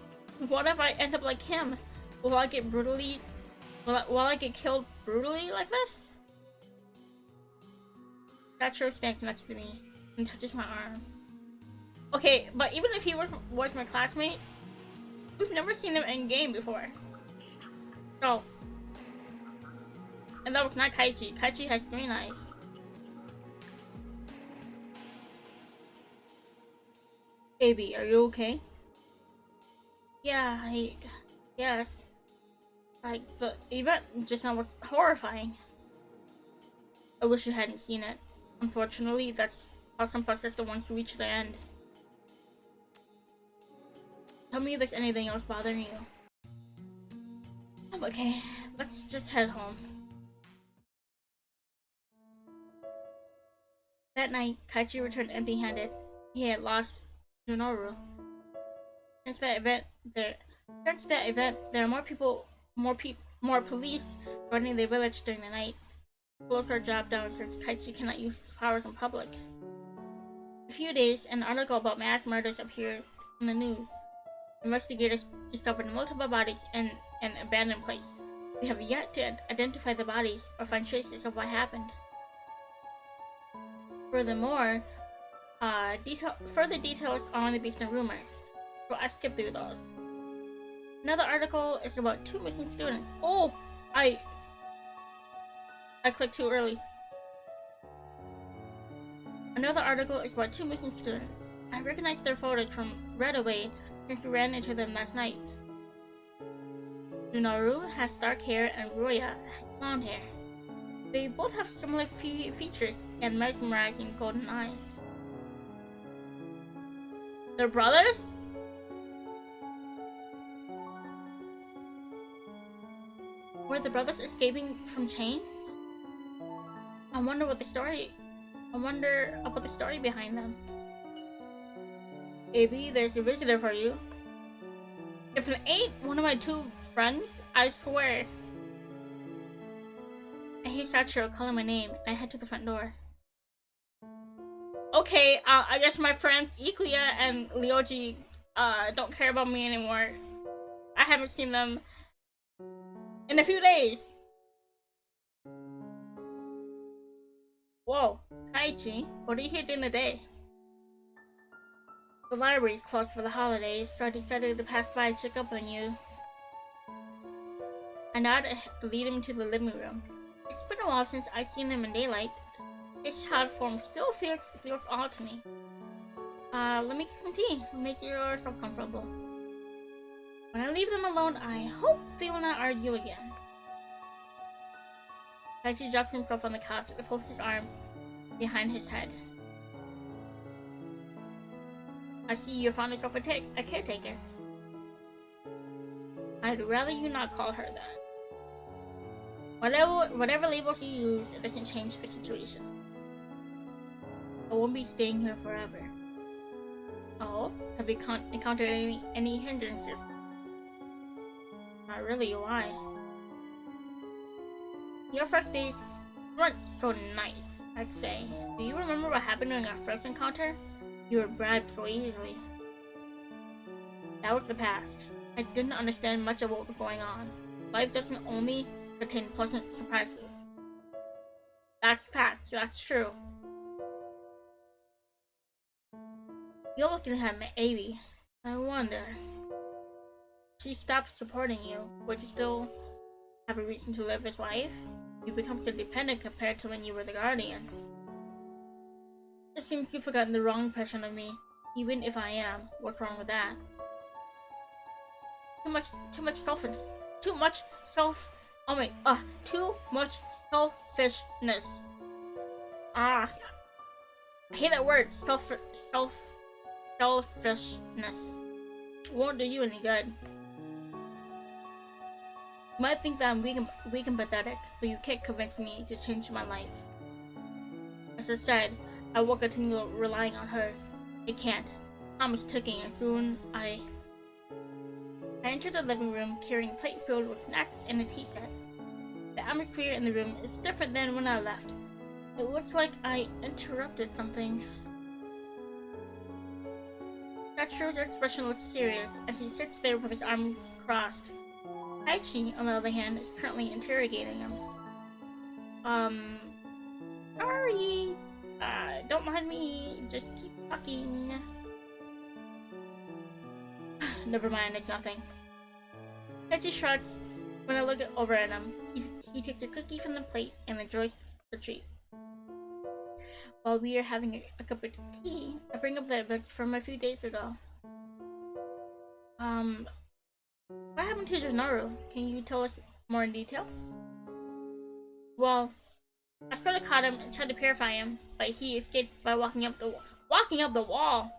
What if I end up like him? Will I get killed brutally like this? Sachiro stands next to me and touches my arm. Okay, but even if he was my classmate, we've never seen him in game before. So, and that was not Kaichi. Kaichi has green eyes. Baby, are you okay? Yeah, yes. Like, the event just now was horrifying. I wish you hadn't seen it. Unfortunately, that's how some possessed ones reach their end. Tell me if there's anything else bothering you. I'm okay. Let's just head home. That night, Kaichi returned empty-handed. He had lost Junoru. Since that event, there are more police running the village during the night. Close our job down since Kaichi cannot use his powers in public. A few days, an article about mass murders appeared in the news. Investigators discovered multiple bodies in an abandoned place. We have yet to identify the bodies or find traces of what happened. Furthermore, further details are only based on rumors, so I skipped through those. Another article is about 2 missing students. Oh, I clicked too early. Another article is about 2 missing students. I recognized their photos from right away since we ran into them last night. Junoru has dark hair and Roya has blonde hair. They both have similar features and mesmerizing golden eyes. They're brothers? Were the brothers escaping from Chain? I wonder about the story behind them. Baby, there's a visitor for you. If it ain't one of my 2 friends, I swear. I hear Sachiro calling my name, and I head to the front door. Okay, I guess my friends Ikuya and Ryoji don't care about me anymore. I haven't seen them in a few days. Whoa, Kaichi, what are you here doing today? The library is closed for the holidays, so I decided to pass by and check up on you. I nod and lead him to the living room. It's been a while since I've seen him in daylight. His child form still feels odd to me. Let me get some tea. Make yourself comfortable. When I leave them alone, I hope they will not argue again. Kaichi drops himself on the couch and pulls his arm behind his head. I see you found yourself a caretaker. I'd rather you not call her that. Whatever labels you use, it doesn't change the situation. I won't be staying here forever. Oh, have you encountered any hindrances? Not really, why? Your first days weren't so nice, I'd say. Do you remember what happened during our first encounter? You were bribed so easily. That was the past. I didn't understand much of what was going on. Life doesn't only contain pleasant surprises. That's fact, that's true. You're looking at Amy. I wonder. She stopped supporting you. Would you still have a reason to live this life. You become so dependent compared to when you were the guardian. It seems you've forgotten the wrong impression of me, even if I am. What's wrong with that? Too much selfishness. Too much selfishness. I hate that word. Selfishness. Won't do you any good. You might think that I'm weak and pathetic, but you can't convince me to change my life. As I said, I will continue relying on her. I can't. Time is ticking, and soon I entered the living room carrying a plate filled with snacks and a tea set. The atmosphere in the room is different than when I left. It looks like I interrupted something. Sachiro's expression looks serious as he sits there with his arms crossed. Taichi, on the other hand, is currently interrogating him. Sorry. Don't mind me. Just keep talking. Never mind, it's nothing. Taichi shrugs when I look over at him. He takes a cookie from the plate and enjoys the treat. While we are having a cup of tea, I bring up the events from a few days ago. What happened to Janaru? Can you tell us more in detail? Well, I sort of caught him and tried to purify him, but he escaped by walking up the wall.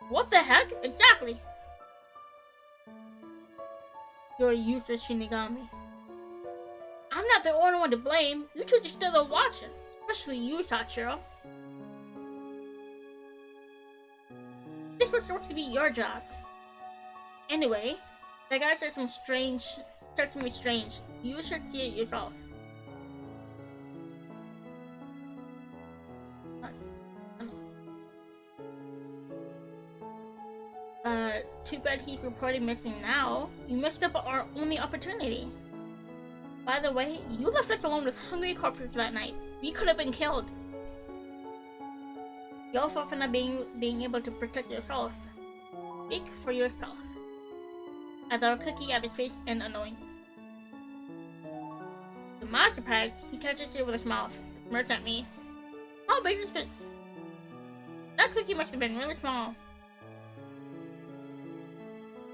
What the heck? Exactly! You're a useless Shinigami. I'm not the only one to blame. You two just stood there watching. Especially you, Sachiro. This was supposed to be your job. Anyway, that guy said something strange. You should see it yourself. Too bad he's reported missing now. You missed up our only opportunity. By the way, you left us alone with hungry corpses that night. We could have been killed. Your fault for not being able to protect yourself. Speak for yourself. I throw a cookie at his face in annoyance. To my surprise, he catches it with his mouth, smirks at me. How big is this? That cookie must have been really small.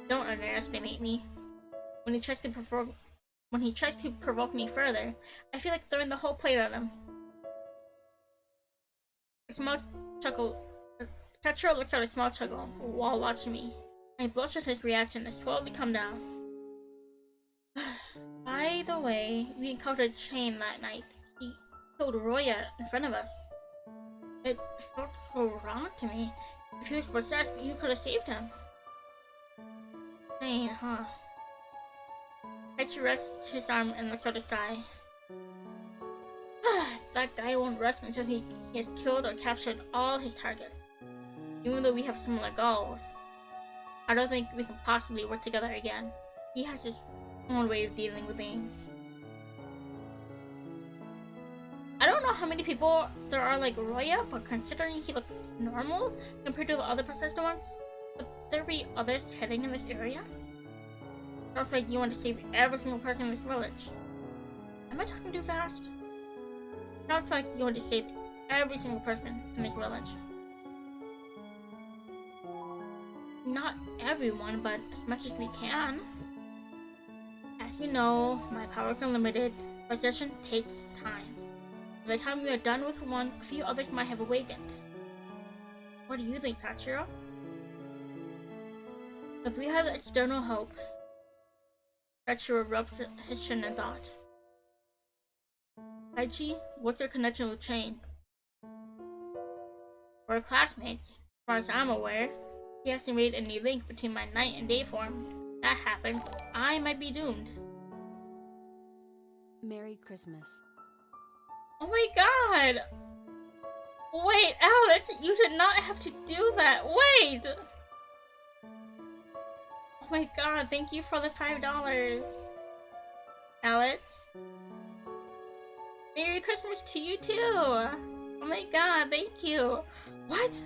Don't underestimate me. When he tries to provoke me further, I feel like throwing the whole plate at him. A small chuckle. Sachiro looks at a small chuckle while watching me. I blush at his reaction and slowly come down. By the way, we encountered Shane that night. He killed Roya in front of us. It felt so wrong to me. If he was possessed, you could have saved him. Shane, huh? Taichi rests his arm and looks out a sigh. That guy won't rest until he has killed or captured all his targets. Even though we have similar goals, I don't think we can possibly work together again. He has his own way of dealing with things. I don't know how many people there are like Roya, but considering he looked normal compared to the other possessed ones, would there be others heading in this area? Sounds like you want to save every single person in this village. Am I talking too fast? Sounds like you want to save every single person in this village. Not everyone, but as much as we can. As you know, my powers are limited. Possession takes time. By the time we are done with one, a few others might have awakened. What do you think, Sachiro? If we had external help, Sachiro rubs his chin in thought. Taichi, what's your connection with Chain? We're classmates. As far as I'm aware, he hasn't made any link between my night and day form. If that happens, I might be doomed. Merry Christmas. Oh my god! Wait, Alex, you did not have to do that. Wait! Oh my god, thank you for the $5. Alex? Merry Christmas to you too! Oh my god, thank you! What?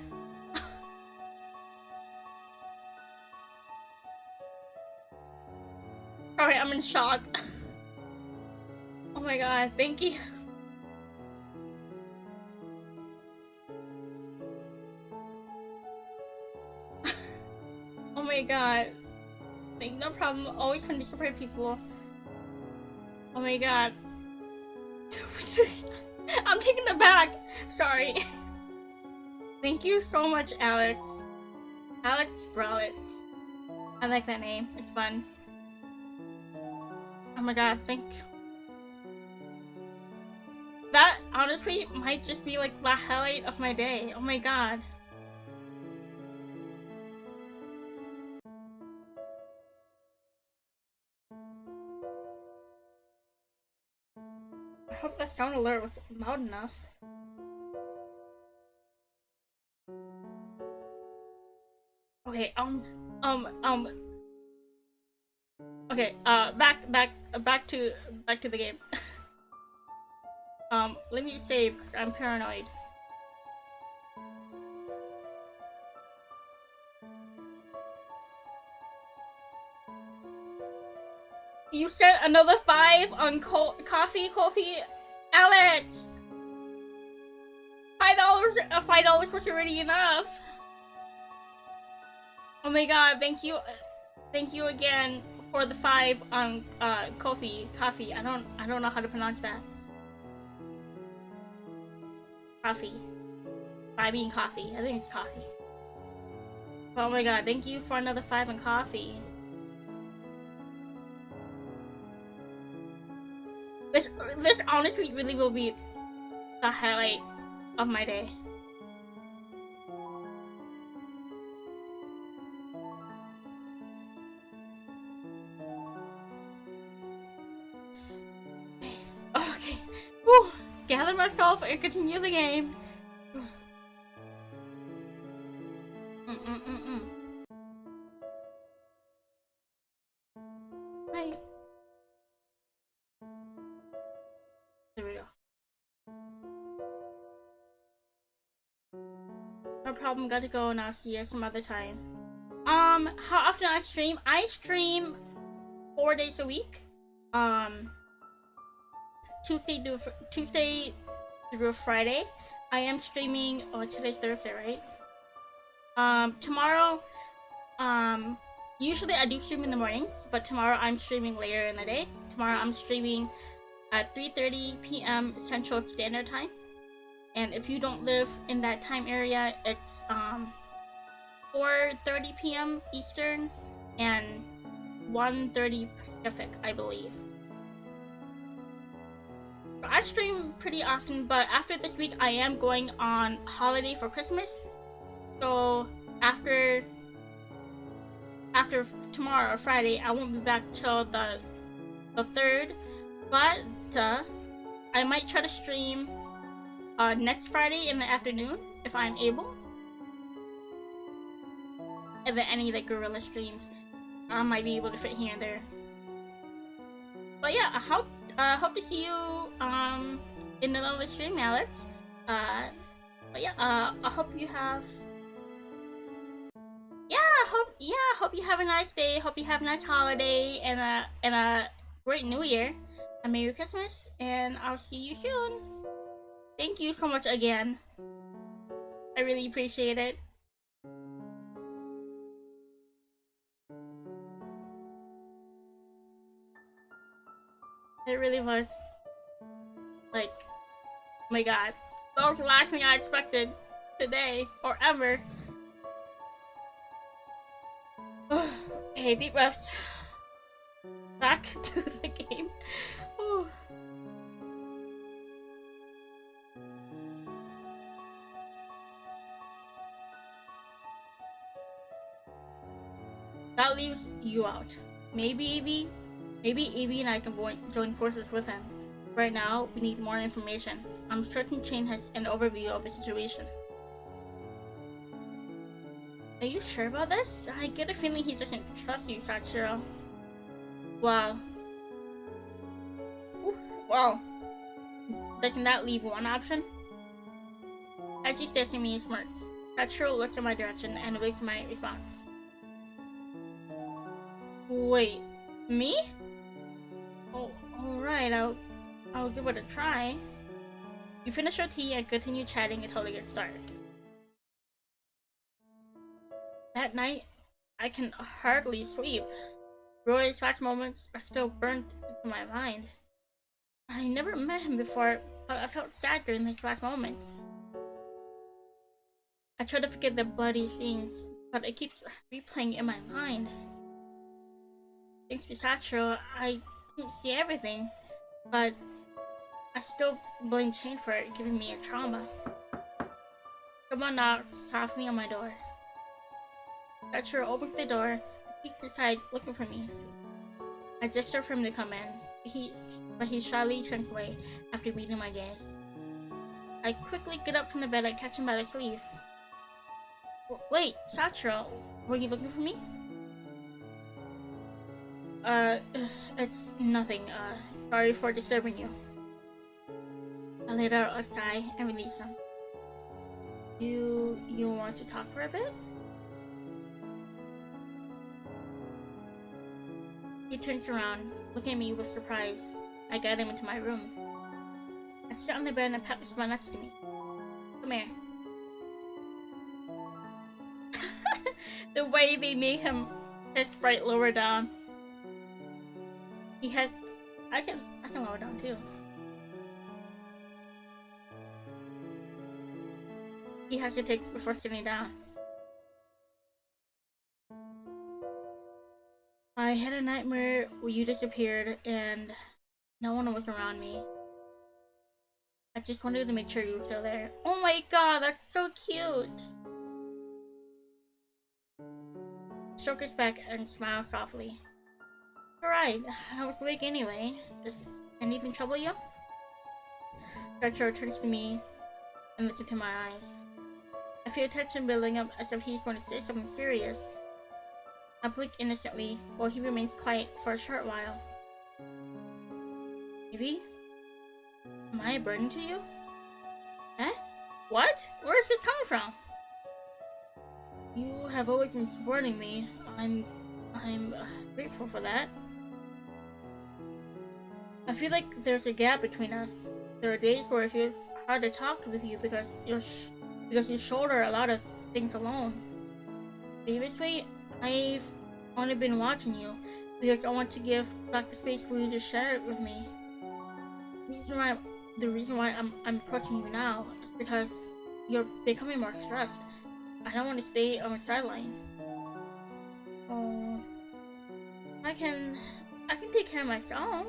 Sorry, I'm in shock. Oh my god, thank you. Oh my god. Like, no problem. Always fun to support people. Oh my god. I'm taking it back. Sorry. Thank you so much, Alex. Alex Browlitz. I like that name. It's fun. Oh my god, thank you. That honestly might just be like the highlight of my day. Oh my god. I hope that sound alert was loud enough. Okay, okay, back to the game. Let me save because I'm paranoid. You sent another 5 on coffee, Alex. $5 was already enough. Oh my god, thank you again for the 5 on coffee. I don't know how to pronounce that. Coffee. I mean coffee. I think it's coffee. Oh my god, thank you for another 5 on coffee. This honestly really will be the highlight of my day. Okay. Whew. Gather myself and continue the game. Right. There we go. No problem, gotta go and I'll see you some other time. How often I stream? I stream 4 days a week. Tuesday through Friday. I am streaming. Oh, today's Thursday, right? Tomorrow. Usually I do stream in the mornings, but tomorrow I'm streaming later in the day. Tomorrow I'm streaming at 3:30 p.m. Central Standard Time. And if you don't live in that time area, it's 4:30 p.m. Eastern and 1:30 Pacific, I believe. I stream pretty often, but after this week, I am going on holiday for Christmas. So after tomorrow, Friday, I won't be back till the 3rd. But I might try to stream next Friday in the afternoon if I'm able. And then any like guerrilla streams, I might be able to fit here and there. But yeah, I hope to see you in another stream, Alex. But yeah, I hope you have. I hope you have a nice day. Hope you have a nice holiday and a great New Year. A Merry Christmas, and I'll see you soon. Thank you so much again. I really appreciate it. It really was. Like, oh my god. That was the last thing I expected today or ever. Okay, deep breaths. Back to the game. Ooh. That leaves you out. Maybe Evie and I can join forces with him. Right now, we need more information. I'm certain Chain has an overview of the situation. Are you sure about this? I get a feeling he doesn't trust you, Sachiro. Wow. Ooh, wow. Doesn't that leave one option? As she stares at me and smirks, Sachiro looks in my direction and awaits my response. Wait, me? Oh, alright, I'll give it a try. You finish your tea and continue chatting until it gets dark. That night, I can hardly sleep. Roy's last moments are still burnt into my mind. I never met him before, but I felt sad during his last moments. I try to forget the bloody scenes, but it keeps replaying in my mind. Thanks to Sachiro, I didn't see everything, but I still blame Shane for it, giving me a trauma. Someone knocks softly on my door. Sachiro opens the door and peeks inside, looking for me. I gesture for him to come in, but he shyly turns away after meeting my gaze. I quickly get up from the bed and catch him by the sleeve. Wait, Sachiro, were you looking for me? It's nothing. Sorry for disturbing you. I let out a sigh and release him. You want to talk for a bit? He turns around, looking at me with surprise. I guide him into my room. I sit on the bed and pat the spot next to me. Come here. The way they make him his sprite lower down. He has. I can lower down too. He hesitates before sitting down. I had a nightmare where you disappeared and no one was around me. I just wanted to make sure you were still there. Oh my god, that's so cute! Stroke his back and smile softly. Alright, I was awake anyway. Does anything trouble you? Sachiro turns to me and looks into my eyes. I feel tension building up as if he's going to say something serious. I blink innocently while he remains quiet for a short while. Evie? Am I a burden to you? Eh? What? Where is this coming from? You have always been supporting me. I'm grateful for that. I feel like there's a gap between us. There are days where it feels hard to talk with you because you shoulder a lot of things alone. Previously, I've only been watching you because I want to give back the space for you to share it with me. The reason why I'm approaching you now is because you're becoming more stressed. I don't want to stay on the sideline. Oh, I can take care of myself.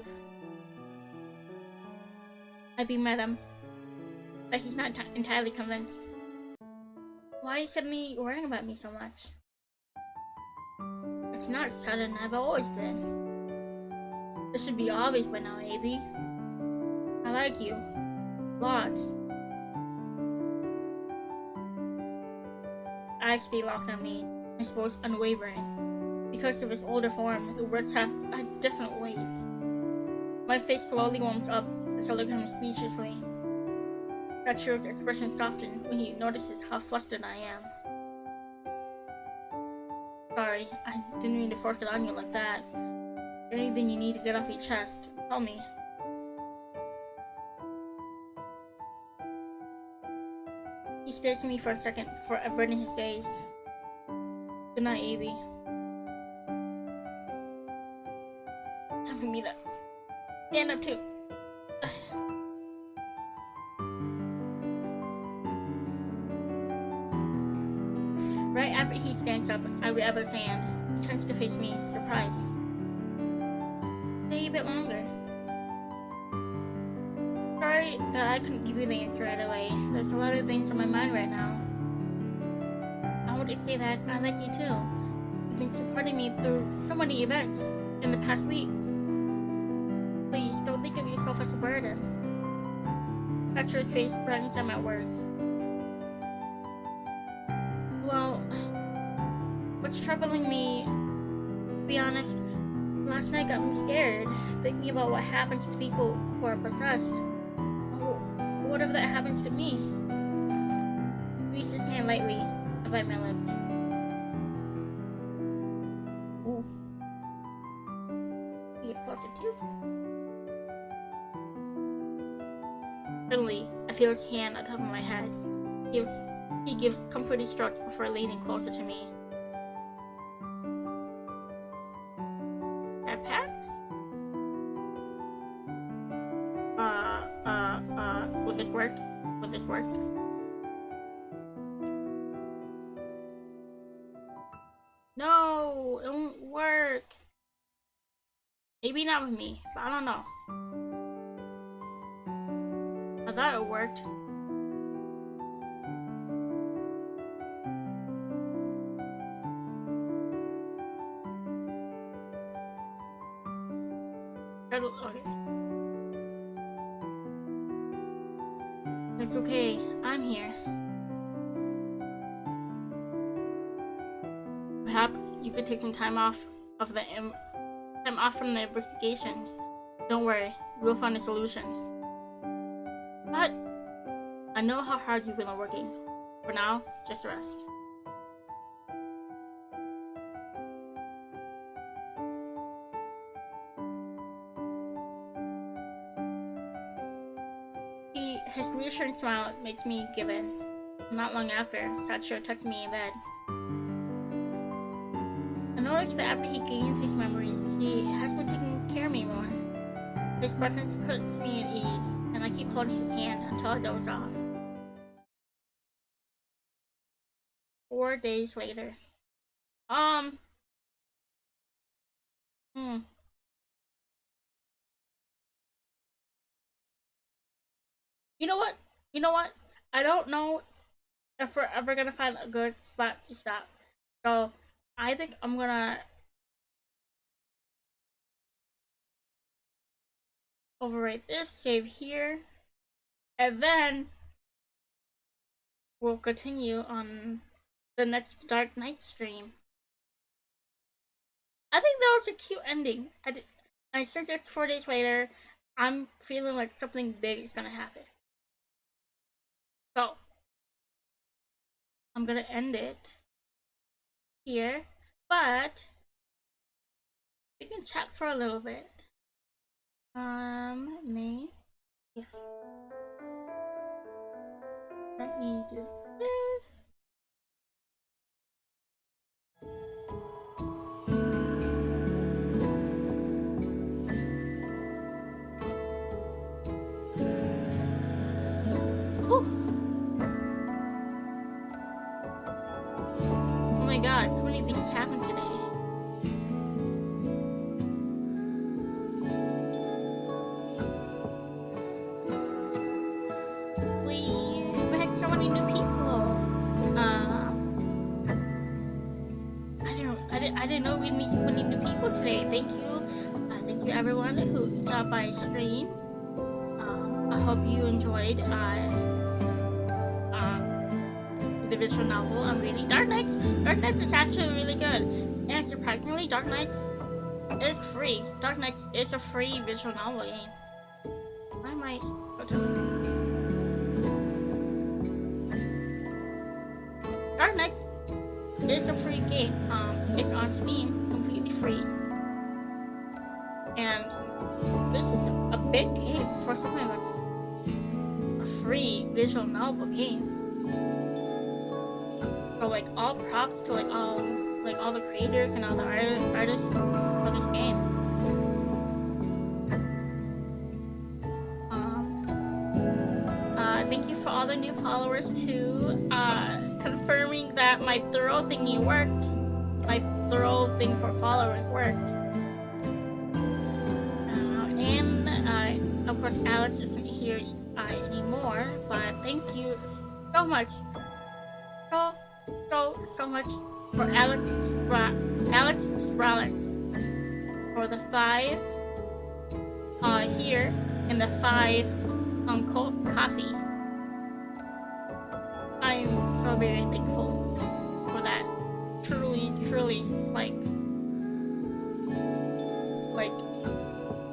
I beam at him, but he's not entirely convinced. Why are you suddenly worrying about me so much? It's not sudden, I've always been. This should be obvious by now, Avy. I like you. A lot. Eyes stay locked on me, his voice unwavering. Because of his older form, the words have a different weight. My face slowly warms up as I look at him speechlessly. Sachiro's expression softens when he notices how flustered I am. Sorry, I didn't mean to force it on you like that. Is there anything you need to get off your chest? Tell me. He stares at me for a second before averting his gaze. Good night, Avy. Time for me to stand up too. Right after he stands up, I grab his hand. He turns to face me, surprised. Stay a bit longer. Sorry that I couldn't give you the answer right away. There's a lot of things on my mind right now. I want to say that I like you too. You've been supporting me through so many events in the past weeks. Please don't think of yourself as a burden. Sachiro's face brightens at my words. Well, what's troubling me, to be honest, last night got me scared, thinking about what happens to people who are possessed. Oh, what if that happens to me? He released his hand lightly. I bite my lip. Oh. You get closer too? Suddenly, I feel his hand on top of my head. He gives comforting strokes before leaning closer to me. Pets? Would this work? Would this work? No, it won't work. Maybe not with me, but I don't know. I thought it worked. Okay. It's okay. I'm here. Perhaps you could take some time off from the investigations. Don't worry, we'll find a solution. But I know how hard you've been working. For now, just rest. His reassuring smile makes me give in. Not long after, Sachiro tucks me in bed. I noticed that after he gained his memories, he has been taking care of me more. His presence puts me at ease, and I keep holding his hand until I doze off. 4 days later. You know what? You know what? I don't know if we're ever gonna find a good spot to stop. So I think I'm gonna overwrite this, save here, and then we'll continue on the next Dark Knight stream. I think that was a cute ending. And since it's 4 days later, I'm feeling like something big is gonna happen. So I'm gonna end it here, but we can chat for a little bit. Me, yes. Let me do this. Oh my god, so many things happened today. We had so many new people. I didn't know we'd meet so many new people today. Thank you everyone who stopped by stream. I hope you enjoyed the visual novel I'm reading. Dark Knights is actually really good, and surprisingly, Dark Knights is free. Dark Knights is a free visual novel game. I might go to Dark Knights is a free game. It's on Steam, completely free, and this is a big game for something that's a free visual novel game. So like all props to all the creators and all the artists for this game. Thank you for all the new followers too. Confirming that my throw thingy worked. My throw thing for followers worked. And of course Alex isn't here anymore, but thank you so much. So much for Alex Spralex for the 5 here and the 5 cold coffee. I'm so very thankful for that. Truly, like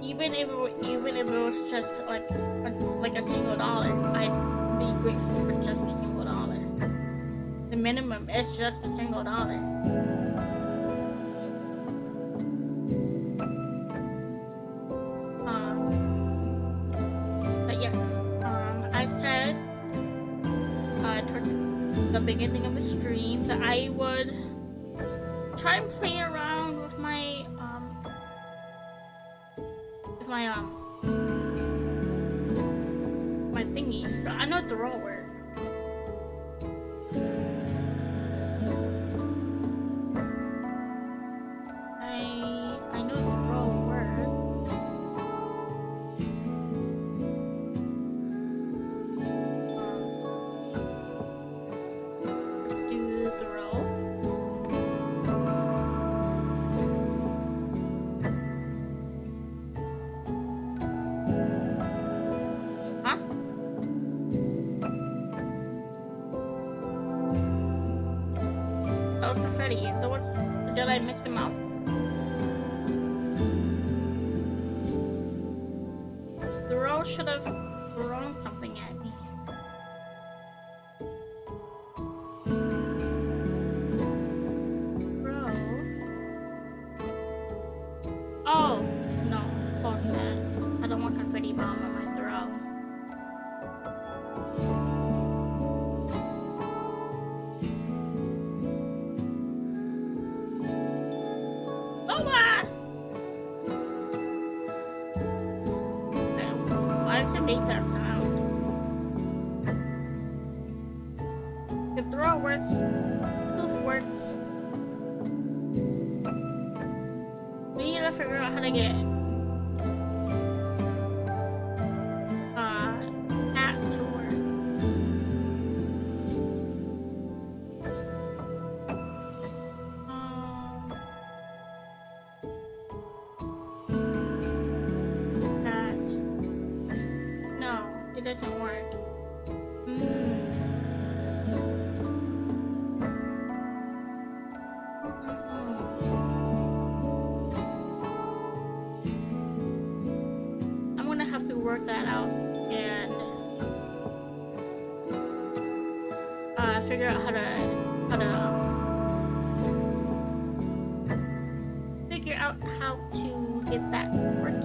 even if it was just like a single dollar, I'd be grateful for just a single dollar. The minimum is just a single dollar. But yes, I beginning of the stream that I would try and play around with my my thingies. So I know throw works. I know throw works. Let's do throw. Huh? That was confetti. So what's, did I mix them up? The roll should have thrown something at me. Roll. Oh no, close that. I don't want confetti bomb on my throw. Why does it make that sound? The throw works, poof works. We need to figure out how to get that to work. That. No, it doesn't work. I'm gonna have to work that out and figure out how to figure out how to get that working.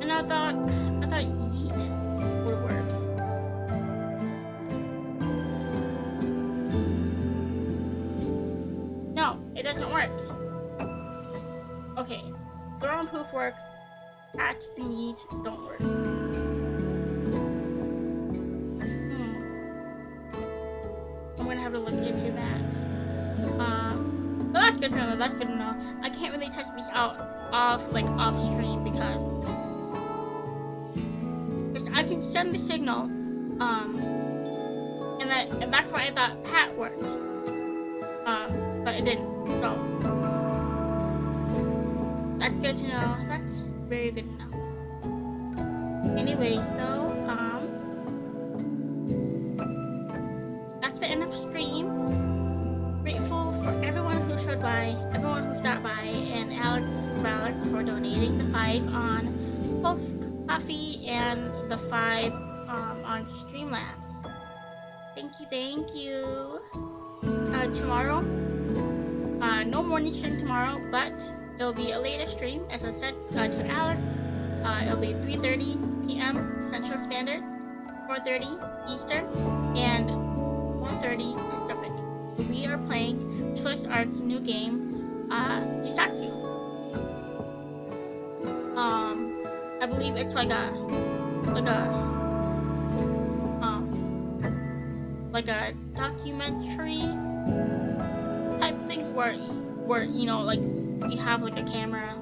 And I thought yeet would work. No, it doesn't work. Okay, throw and poof work. Hat and yeet don't work. I'm gonna have to look into that. But that's good to know. That's good to know. I can't really test these out off stream because I can send the signal, and that's why I thought Pat worked. But it didn't. So that's good to know. That's very good to know. Anyways, though, that's the end of stream. Grateful for everyone who showed by, everyone who stopped by, and Alex for donating the 5 on both Coffee and the 5 on Streamlabs. Thank you. Tomorrow, no morning stream tomorrow, but it'll be a later stream, as I said to Alex. It'll be 3:30 p.m. Central Standard, 4:30 Eastern, and 1:30 Pacific. We are playing Choice Arts' new game, Sachiro. I believe it's like a documentary type thing where you know, like we have like a camera,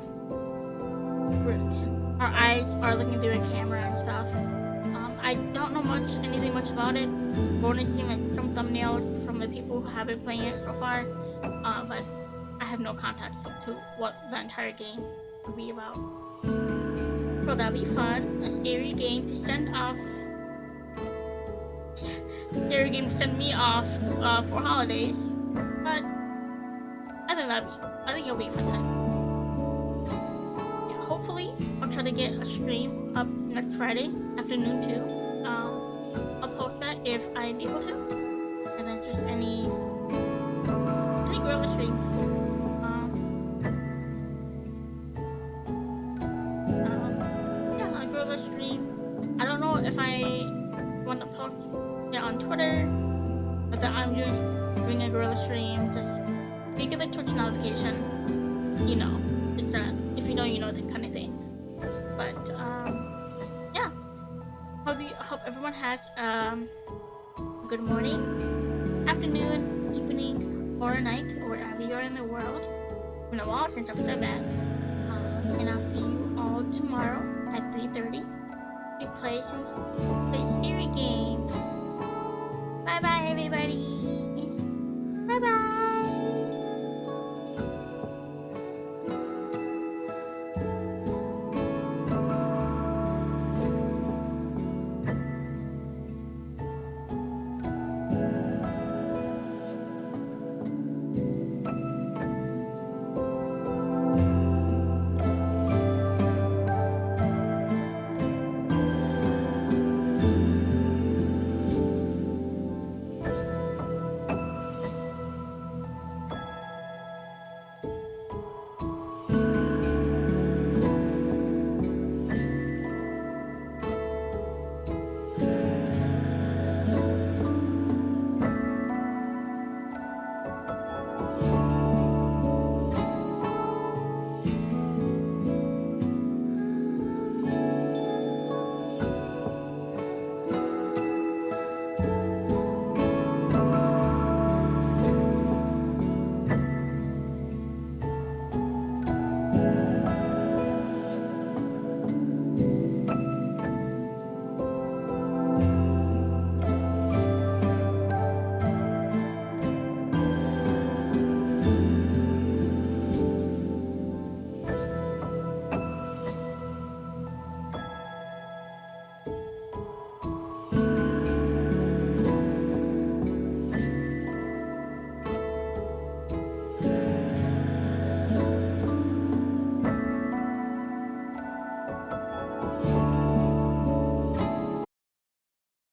our eyes are looking through a camera and stuff. I don't know anything much about it. I've only seen like some thumbnails from the people who have been playing it so far, but I have no context to what the entire game will be about. So that'll be fun. A scary game to send me off for holidays. But I think it'll be a fun time. Yeah, hopefully I'll try to get a stream up next Friday afternoon too. I'll post that if I'm able to. And then just any gorilla streams. Yeah, a gorilla stream. I don't know if I yeah, on Twitter that I'm doing a gorilla stream. Just if you get the Twitch notification, you know, it's a if you know you know that kind of thing. But yeah, hope everyone has good morning, afternoon, evening, or night, or wherever you are in the world. It's been a while since I've said that. And I'll see you all tomorrow at 3:30. We play scary games.